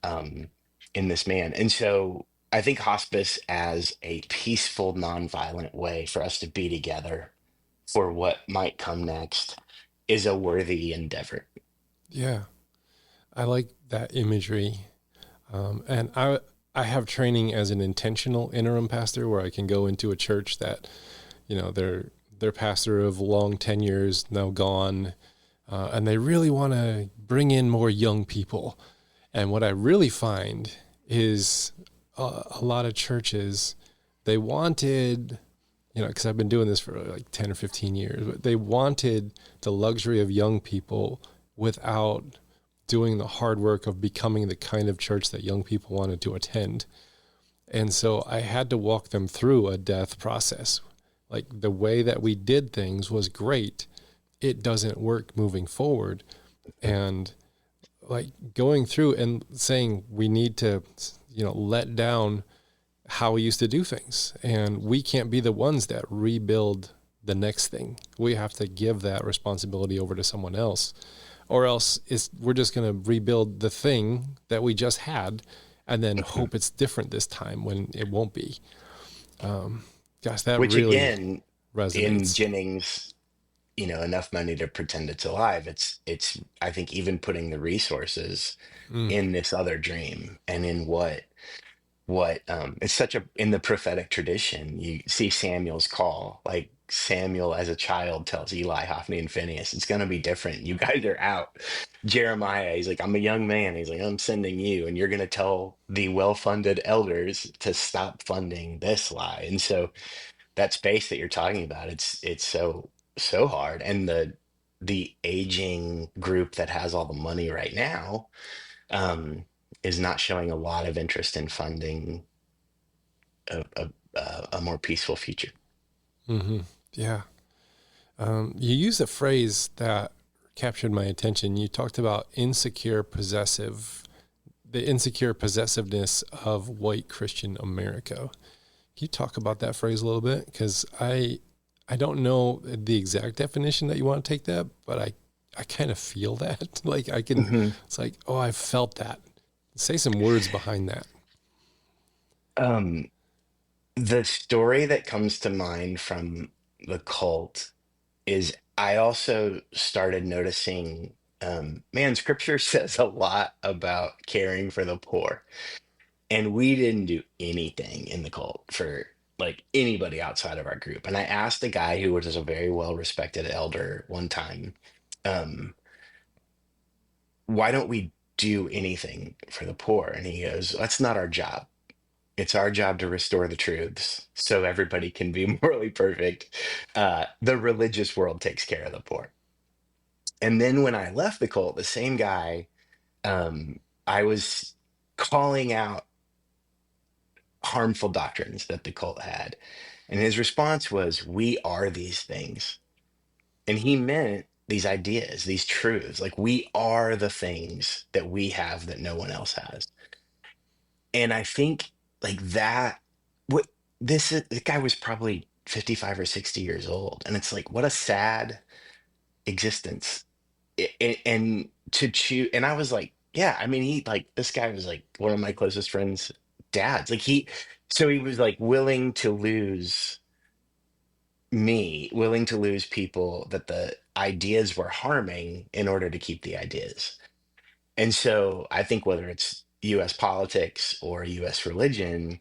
um, in this man. And so I think hospice as a peaceful, nonviolent way for us to be together for what might come next is a worthy endeavor. Yeah. I like that imagery. And I have training as an intentional interim pastor where I can go into a church that, their pastor of long tenures now gone, and they really want to bring in more young people. And what I really find is a lot of churches, they wanted, because I've been doing this for like 10 or 15 years, but they wanted the luxury of young people without doing the hard work of becoming the kind of church that young people wanted to attend. And so I had to walk them through a death process. Like the way that we did things was great. It doesn't work moving forward. And like going through and saying we need to, let down how we used to do things. And we can't be the ones that rebuild the next thing. We have to give that responsibility over to someone else. Or else we're just going to rebuild the thing that we just had and then hope it's different this time when it won't be. Gosh, that Which really again, in resonates. Jennings, enough money to pretend it's alive. It's I think even putting the resources Mm, in this other dream and in what what it's such a in the prophetic tradition. You see Samuel's call, like Samuel as a child tells Eli, Hophni, and Phinehas, it's going to be different. You guys are out. Jeremiah, he's like, I'm a young man. He's like, I'm sending you, and you're going to tell the well-funded elders to stop funding this lie. And so that space that you're talking about, it's so hard. And the aging group that has all the money right now um, is not showing a lot of interest in funding a more peaceful future. Mm-hmm. Yeah. You used a phrase that captured my attention. You talked about the insecure possessiveness of white Christian America. Can you talk about that phrase a little bit? Because I don't know the exact definition that you want to take that, but I kind of feel that. Like I can, It's like, oh, I felt that. Say some words behind that. The story that comes to mind from the cult is I also started noticing, man, scripture says a lot about caring for the poor. And we didn't do anything in the cult for like anybody outside of our group. And I asked a guy who was a very well respected elder one time, um, why don't we do anything for the poor? And he goes, that's not our job. It's our job to restore the truths so everybody can be morally perfect. The religious world takes care of the poor. And then when I left the cult, the same guy, I was calling out harmful doctrines that the cult had. And his response was, we are these things. And he meant these ideas, these truths. Like we are the things that we have that no one else has. And I think like that, what the guy was probably 55 or 60 years old. And it's like, what a sad existence. And to choose, and I was like, yeah, I mean, this guy was like one of my closest friends' dads. So he was like willing to lose willing to lose people that the ideas were harming in order to keep the ideas. And so I think whether it's US politics or US religion,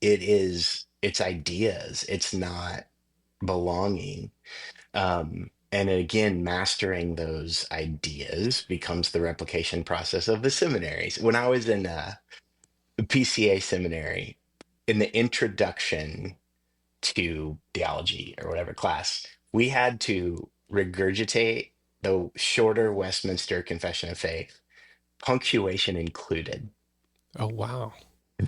it's ideas, it's not belonging. And again, mastering those ideas becomes the replication process of the seminaries. When I was in the PCA seminary, in the introduction to theology or whatever class, we had to regurgitate the shorter Westminster Confession of Faith, punctuation included. Oh, wow.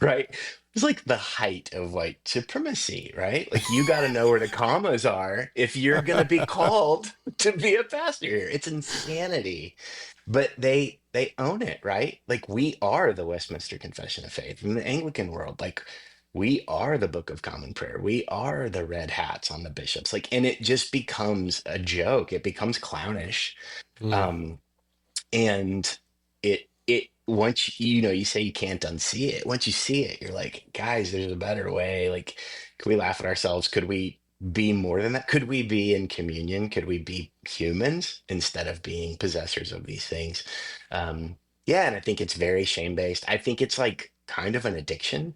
Right? It's like the height of white supremacy, right? Like you got to know where the commas are if you're going to be called to be a pastor here. It's insanity. But they own it, right? Like we are the Westminster Confession of Faith in the Anglican world. Like we are the Book of Common Prayer. We are the red hats on the bishops. Like, and it just becomes a joke. It becomes clownish. Um, and it once you say you can't unsee it. Once you see it, you're like, guys, there's a better way. Like, could we laugh at ourselves? Could we be more than that? Could we be in communion? Could we be humans instead of being possessors of these things? Yeah, and I think it's very shame-based. I think it's like kind of an addiction.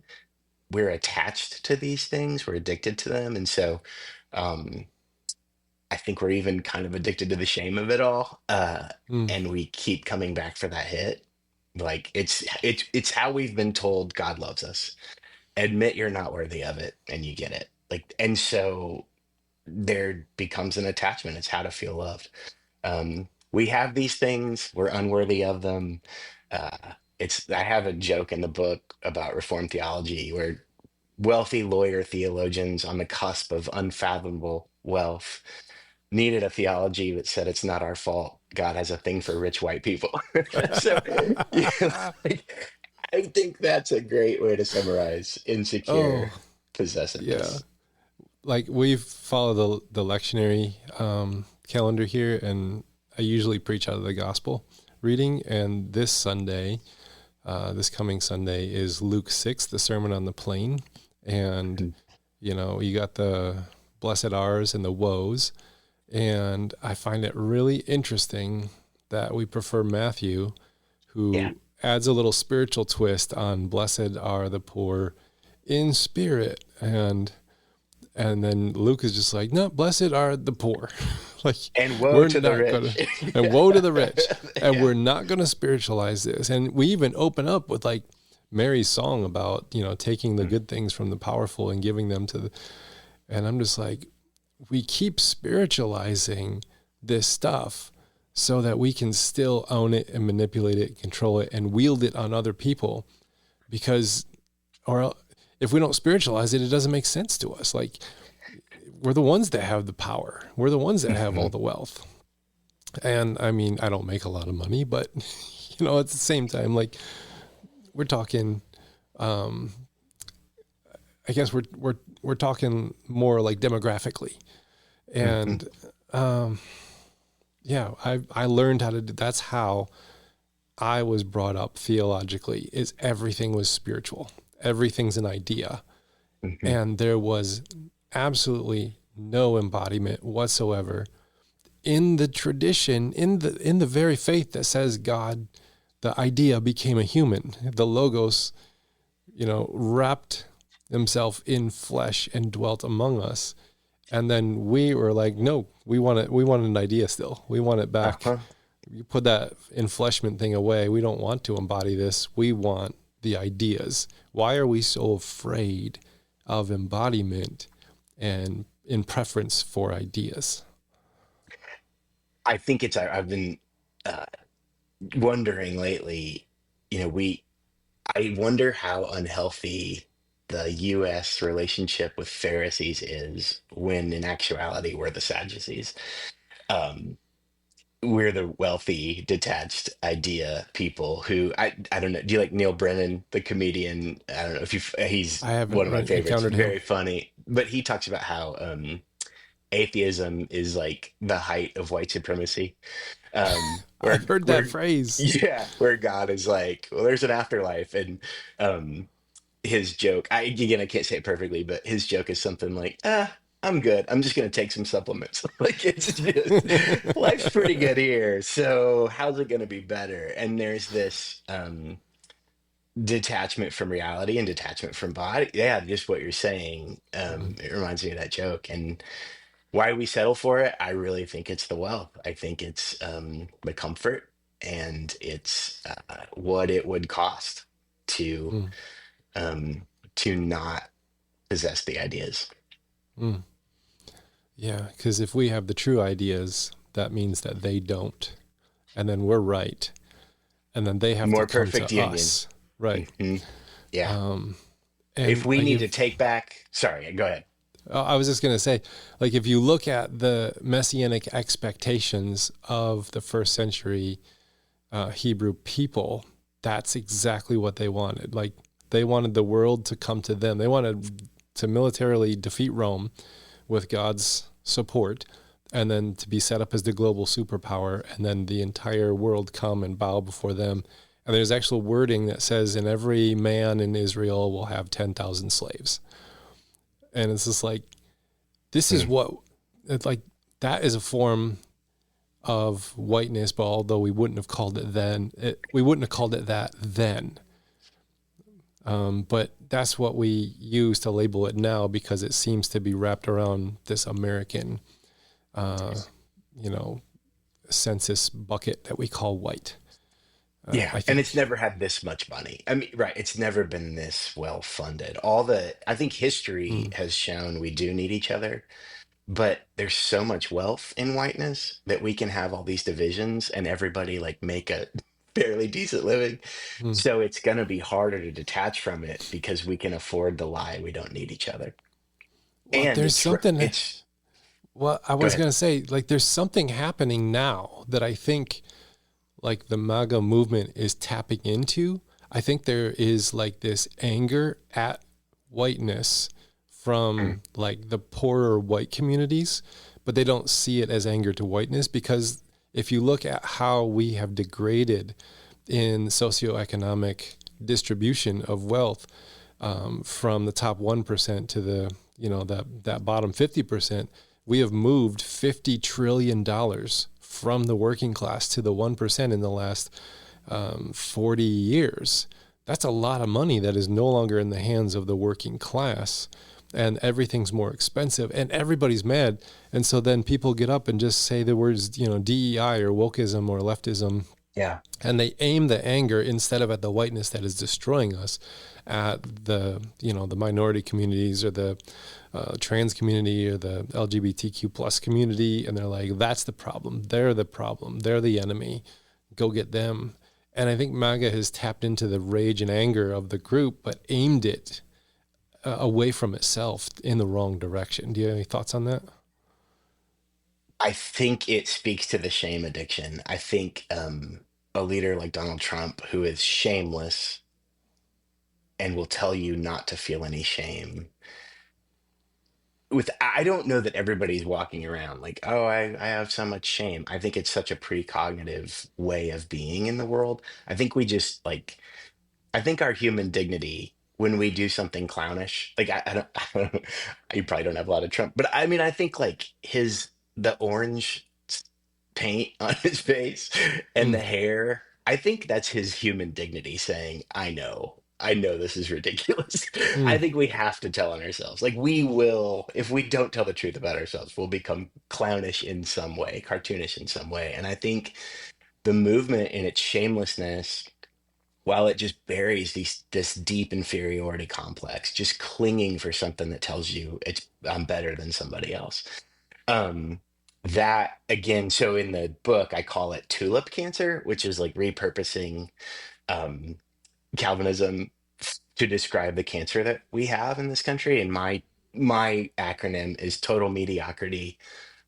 We're attached to these things, we're addicted to them. And so um I think we're even kind of addicted to the shame of it all. And we keep coming back for that hit. Like it's how we've been told God loves us. Admit you're not worthy of it and you get it. Like, and so there becomes an attachment. It's how to feel loved. We have these things, we're unworthy of them. Uh, I have a joke in the book about Reformed theology where wealthy lawyer theologians on the cusp of unfathomable wealth needed a theology that said it's not our fault. God has a thing for rich white people. So I think that's a great way to summarize insecure possessiveness. Yeah. Like we follow the lectionary calendar here, and I usually preach out of the gospel reading. And this Sunday, this coming Sunday, is Luke 6, the Sermon on the Plain. And, you got the blessed R's and the woes. And I find it really interesting that we prefer Matthew, who adds a little spiritual twist on blessed are the poor in spirit. And then Luke is just like, no, blessed are the poor. Like, and woe to the rich. And woe to the rich. And Yeah. we're not going to spiritualize this. And we even open up with like Mary's song about, taking the good things from the powerful and giving them to and I'm just like, we keep spiritualizing this stuff so that we can still own it and manipulate it, control it, and wield it on other people. Because, or if we don't spiritualize it, it doesn't make sense to us. Like, we're the ones that have the power. We're the ones that have all the wealth. And I mean, I don't make a lot of money, but at the same time, like, we're talking, I guess we're talking more like demographically. And, I learned how to do, that's how I was brought up theologically, is everything was spiritual. Everything's an idea. And there was absolutely no embodiment whatsoever in the tradition, in the very faith that says God, the idea became a human. The Logos, wrapped himself in flesh and dwelt among us. And then we were like, no, we want an idea still. We want it back. You put that enfleshment thing away. We don't want to embody this. We want the ideas. Why are we so afraid of embodiment and in preference for ideas? I think I've been wondering lately, I wonder how unhealthy the U.S. relationship with Pharisees is, when in actuality we're the Sadducees. We're the wealthy, detached idea people who, I don't know. Do you like Neil Brennan, the comedian? I don't know if he's I haven't one of my favorites. encountered him. Very funny. But he talks about how atheism is like the height of white supremacy. I've heard that phrase. Yeah, where God is like, well, there's an afterlife. And his joke, again, I can't say it perfectly, but his joke is something like, I'm good. I'm just going to take some supplements. Like, it's just, life's pretty good here. So how's it going to be better? And there's this detachment from reality and detachment from body. Yeah, just what you're saying. It reminds me of that joke. And why we settle for it, I really think it's the wealth. I think it's the comfort, and it's what it would cost to not possess the ideas. Yeah, because if we have the true ideas, that means that they don't, and then we're right, and then they have More to come perfect to union. us, right? Yeah. And if we like need to take back, sorry, go ahead. I was just going to say, like, if you look at the messianic expectations of the first century Hebrew people, that's exactly what they wanted. Like, they wanted the world to come to them. They wanted to militarily defeat Rome with God's support, and then to be set up as the global superpower, and then the entire world come and bow before them. And there's actual wording that says, and every man in Israel will have 10,000 slaves. And it's just like, this is what, it's like, that is a form of whiteness, but although we wouldn't have called it we wouldn't have called it that then. But that's what we use to label it now, because it seems to be wrapped around this American, census bucket that we call white. And it's never had this much money. I mean, right. It's never been this well funded. I think history has shown we do need each other, but there's so much wealth in whiteness that we can have all these divisions and everybody like make a fairly decent living. So it's going to be harder to detach from it, because we can afford the lie we don't need each other. Well, And there's something. Well, I was going to say, like, there's something happening now that I think, like, the MAGA movement is tapping into. I think there is like this anger at whiteness from like the poorer white communities, but they don't see it as anger to whiteness, because if you look at how we have degraded in socioeconomic distribution of wealth, from the top 1% to the, that bottom 50%, we have moved $50 trillion from the working class to the 1% in the last 40 years. That's a lot of money that is no longer in the hands of the working class, and everything's more expensive and everybody's mad. And so then people get up and just say the words, DEI or wokeism or leftism. Yeah. And they aim the anger instead of at the whiteness that is destroying us, at the minority communities or the trans community or the LGBTQ plus community. And they're like, that's the problem. They're the problem. They're the enemy. Go get them. And I think MAGA has tapped into the rage and anger of the group, but aimed it away from itself in the wrong direction. Do you have any thoughts on that? I think it speaks to the shame addiction. I think a leader like Donald Trump, who is shameless and will tell you not to feel any shame. I don't know that everybody's walking around like, oh, I have so much shame. I think it's such a precognitive way of being in the world. I think we just like, I think our human dignity when we do something clownish, like I don't, you probably don't have a lot of Trump, but I mean, I think like the orange paint on his face and the hair, I think that's his human dignity saying, I know this is ridiculous. I think we have to tell on ourselves. Like we will, if we don't tell the truth about ourselves, we'll become clownish in some way, cartoonish in some way. And I think the movement in its shamelessness, while it just buries this deep inferiority complex, just clinging for something that tells you I'm better than somebody else. That again, so in the book, I call it tulip cancer, which is like repurposing Calvinism to describe the cancer that we have in this country. And my acronym is total mediocrity,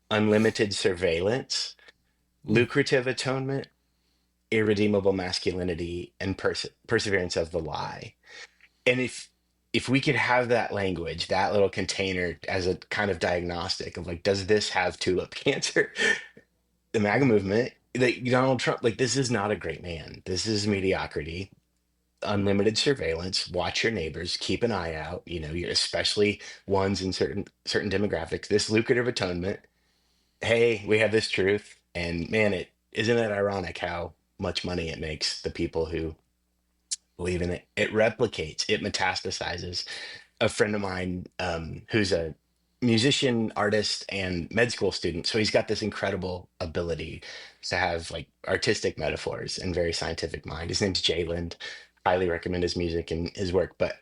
unlimited surveillance, lucrative atonement, irredeemable masculinity, and perseverance of the lie. And if we could have that language, that little container as a kind of diagnostic of like, does this have tulip cancer? The MAGA movement, like Donald Trump, like this is not a great man. This is mediocrity, unlimited surveillance, watch your neighbors, keep an eye out, you're especially ones in certain demographics, this lucrative atonement. Hey, we have this truth. And man, isn't it ironic how much money it makes the people who believe in it? It replicates, it metastasizes. A friend of mine who's a musician, artist, and med school student, so he's got this incredible ability to have like artistic metaphors and very scientific mind. His name's Jayland. Highly recommend his music and his work. But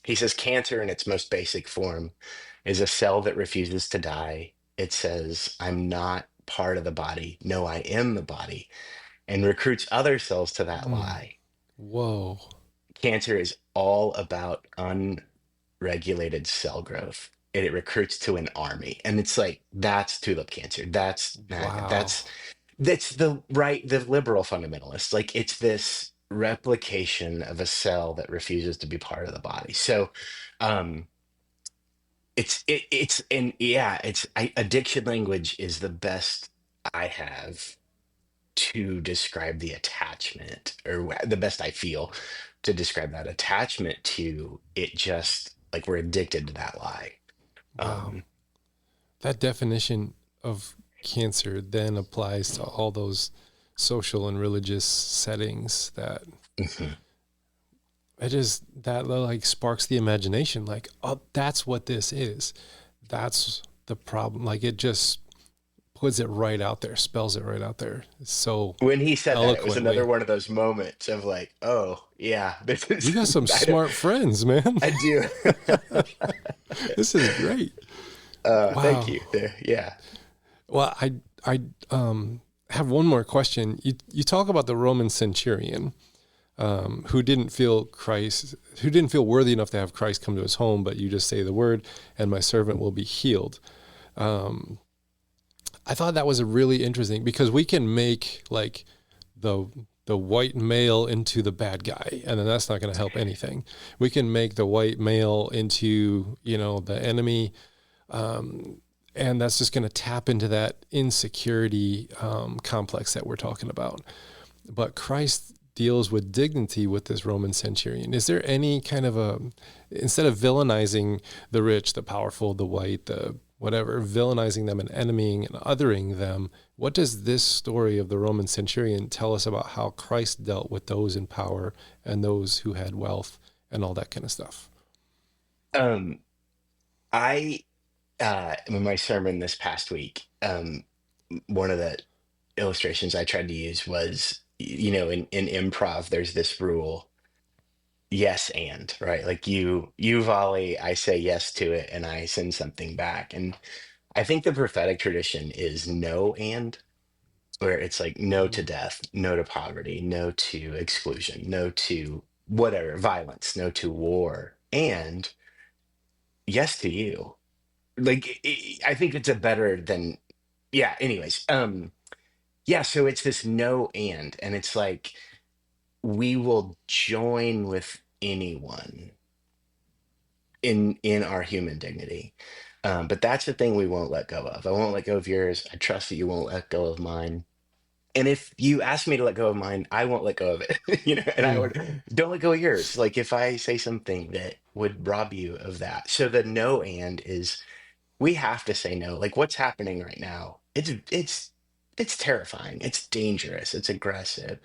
he says cancer in its most basic form is a cell that refuses to die. It says, I'm not part of the body. No, I am the body, and recruits other cells to that lie. Whoa. Cancer is all about unregulated cell growth. And it recruits to an army. And it's like, that's tulip cancer. That's the liberal fundamentalists. Like it's this replication of a cell that refuses to be part of the body. So addiction language is the best I have to describe the attachment, or the best I feel to describe that attachment to it. Just like we're addicted to that lie. Wow. That definition of cancer then applies to all those social and religious settings that that like sparks the imagination. Like, oh, that's what this is. That's the problem. Like it just puts it right out there, spells it right out there. So when he said that, it was another one of those moments of like, oh yeah, this is, you got some smart friends, man. I do. This is great. Wow. Thank you. Yeah. Well, I have one more question. You talk about the Roman centurion who didn't feel worthy enough to have Christ come to his home, but you just say the word and my servant will be healed. I thought that was really interesting because we can make like the white male into the bad guy, and then that's not going to help anything. We can make the white male into, the enemy, and that's just going to tap into that insecurity complex that we're talking about. But Christ deals with dignity with this Roman centurion. Is there any kind of instead of villainizing the rich, the powerful, the white, the whatever, villainizing them and enemying and othering them. What does this story of the Roman centurion tell us about how Christ dealt with those in power and those who had wealth and all that kind of stuff? Um, I in my sermon this past week, one of the illustrations I tried to use was, in improv, there's this rule, yes and, right? Like you volley, I say yes to it, and I send something back. And I think the prophetic tradition is no and, where it's like no to death, no to poverty, no to exclusion, no to whatever, violence, no to war, and yes to you. Like I think it's a better than, yeah, anyways. Yeah, so it's this no and it's like we will join with anyone in our human dignity. But that's the thing we won't let go of. I won't let go of yours. I trust that you won't let go of mine. And if you ask me to let go of mine, I won't let go of it. And I would, don't let go of yours. Like if I say something that would rob you of that. So the no and is, we have to say no. Like what's happening right now, it's terrifying, it's dangerous, it's aggressive.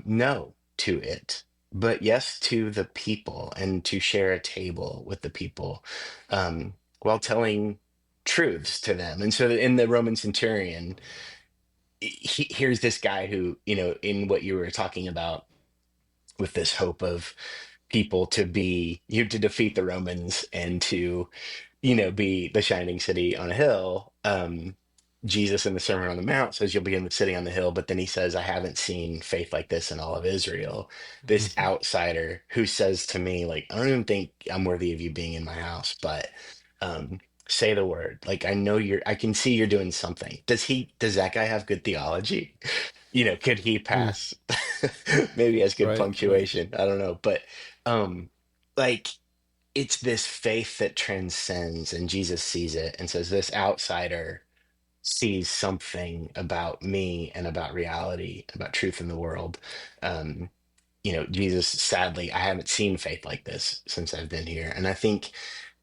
No to it, but yes to the people, and to share a table with the people, while telling truths to them. And so in the Roman centurion, here's this guy who, in what you were talking about, with this hope of people to be, to defeat the Romans and to, be the shining city on a hill. Jesus in the Sermon on the Mount says you'll be in the city on the hill, but then he says, I haven't seen faith like this in all of Israel. This outsider who says to me, like, I don't even think I'm worthy of you being in my house, but um, say the word. Like, I can see you're doing something. Does that guy have good theology? Could he pass? Maybe he has good Right. punctuation. I don't know. But um, like, it's this faith that transcends, and Jesus sees it and says, this outsider sees something about me and about reality, about truth in the world. Um, Jesus, sadly, I haven't seen faith like this since I've been here. And I think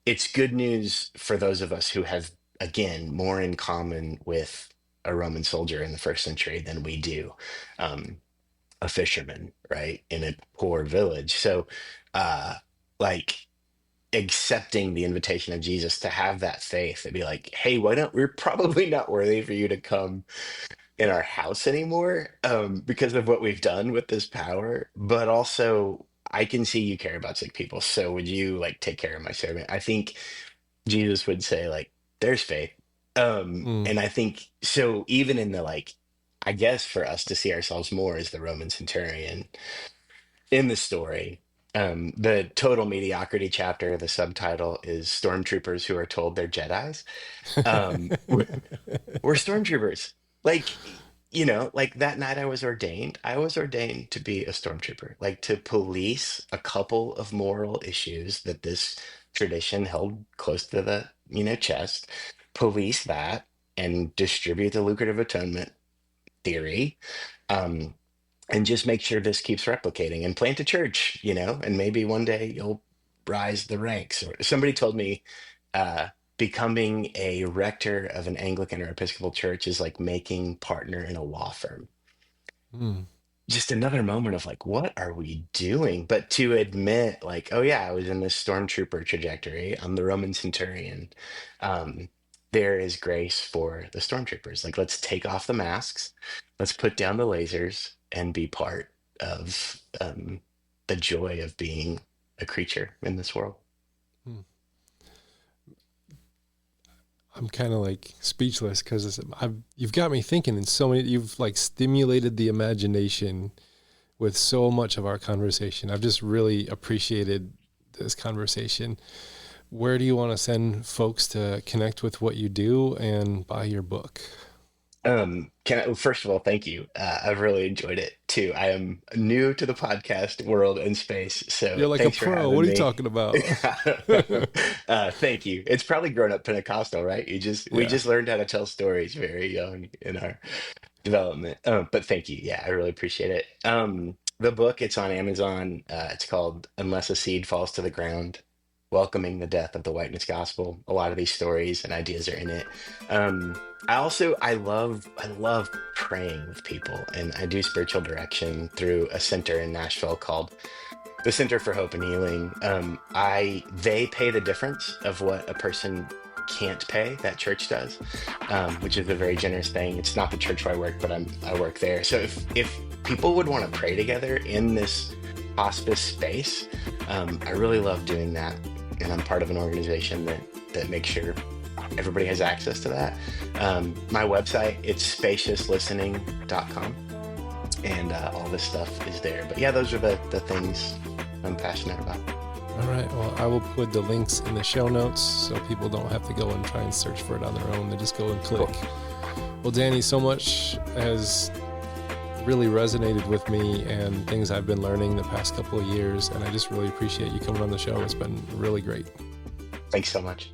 it's good news for those of us who have, again, more in common with a Roman soldier in the first century than we do. A fisherman, right, in a poor village. So, uh, like, accepting the invitation of Jesus to have that faith and be like, hey, why don't, we're probably not worthy for you to come in our house anymore, because of what we've done with this power. But also, I can see you care about sick people. So would you like take care of my servant? I think Jesus would say, like, there's faith. And I think so, even in the, like, I guess for us to see ourselves more as the Roman centurion in the story. The total mediocrity chapter, the subtitle is Stormtroopers Who Are Told They're Jedis. We're stormtroopers. Like, like that night I was ordained to be a stormtrooper, like to police a couple of moral issues that this tradition held close to the, chest, police that and distribute the lucrative atonement theory. Um, and just make sure this keeps replicating and plant a church, and maybe one day you'll rise the ranks. Or somebody told me, becoming a rector of an Anglican or Episcopal church is like making partner in a law firm. Just another moment of like, what are we doing? But to admit, like, oh yeah, I was in this stormtrooper trajectory. I'm the Roman centurion. Um, there is grace for the stormtroopers. Like, let's take off the masks, let's put down the lasers, and be part of the joy of being a creature in this world. I'm kind of like speechless because you've got me thinking in so many, you've like stimulated the imagination with so much of our conversation. I've just really appreciated this conversation. Where do you want to send folks to connect with what you do and buy your book? First of all, thank you. I've really enjoyed it too. I am new to the podcast world and space, so You're like a thanks for pro. having What are you me. talking about? Thank you. It's probably grown up Pentecostal, right? We Yeah. just learned how to tell stories very young in our development. But thank you. Yeah, I really appreciate it. The book, it's on Amazon. It's called Unless a Seed Falls to the Ground. welcoming the death of the whiteness gospel. A lot of these stories and ideas are in it. I love praying with people, and I do spiritual direction through a center in Nashville called the Center for Hope and Healing. They pay the difference of what a person can't pay. That church does, which is a very generous thing. It's not the church where I work, but I work there. So if people would want to pray together in this hospice space, I really love doing that, and I'm part of an organization that makes sure everybody has access to that. My website, it's spaciouslistening.com, and all this stuff is there. But yeah, those are the things I'm passionate about. All right. Well, I will put the links in the show notes so people don't have to go and try and search for it on their own. They just go and click. Cool. Well, Danny, so much has really resonated with me and things I've been learning the past couple of years, and I just really appreciate you coming on the show. It's been really great. Thanks so much.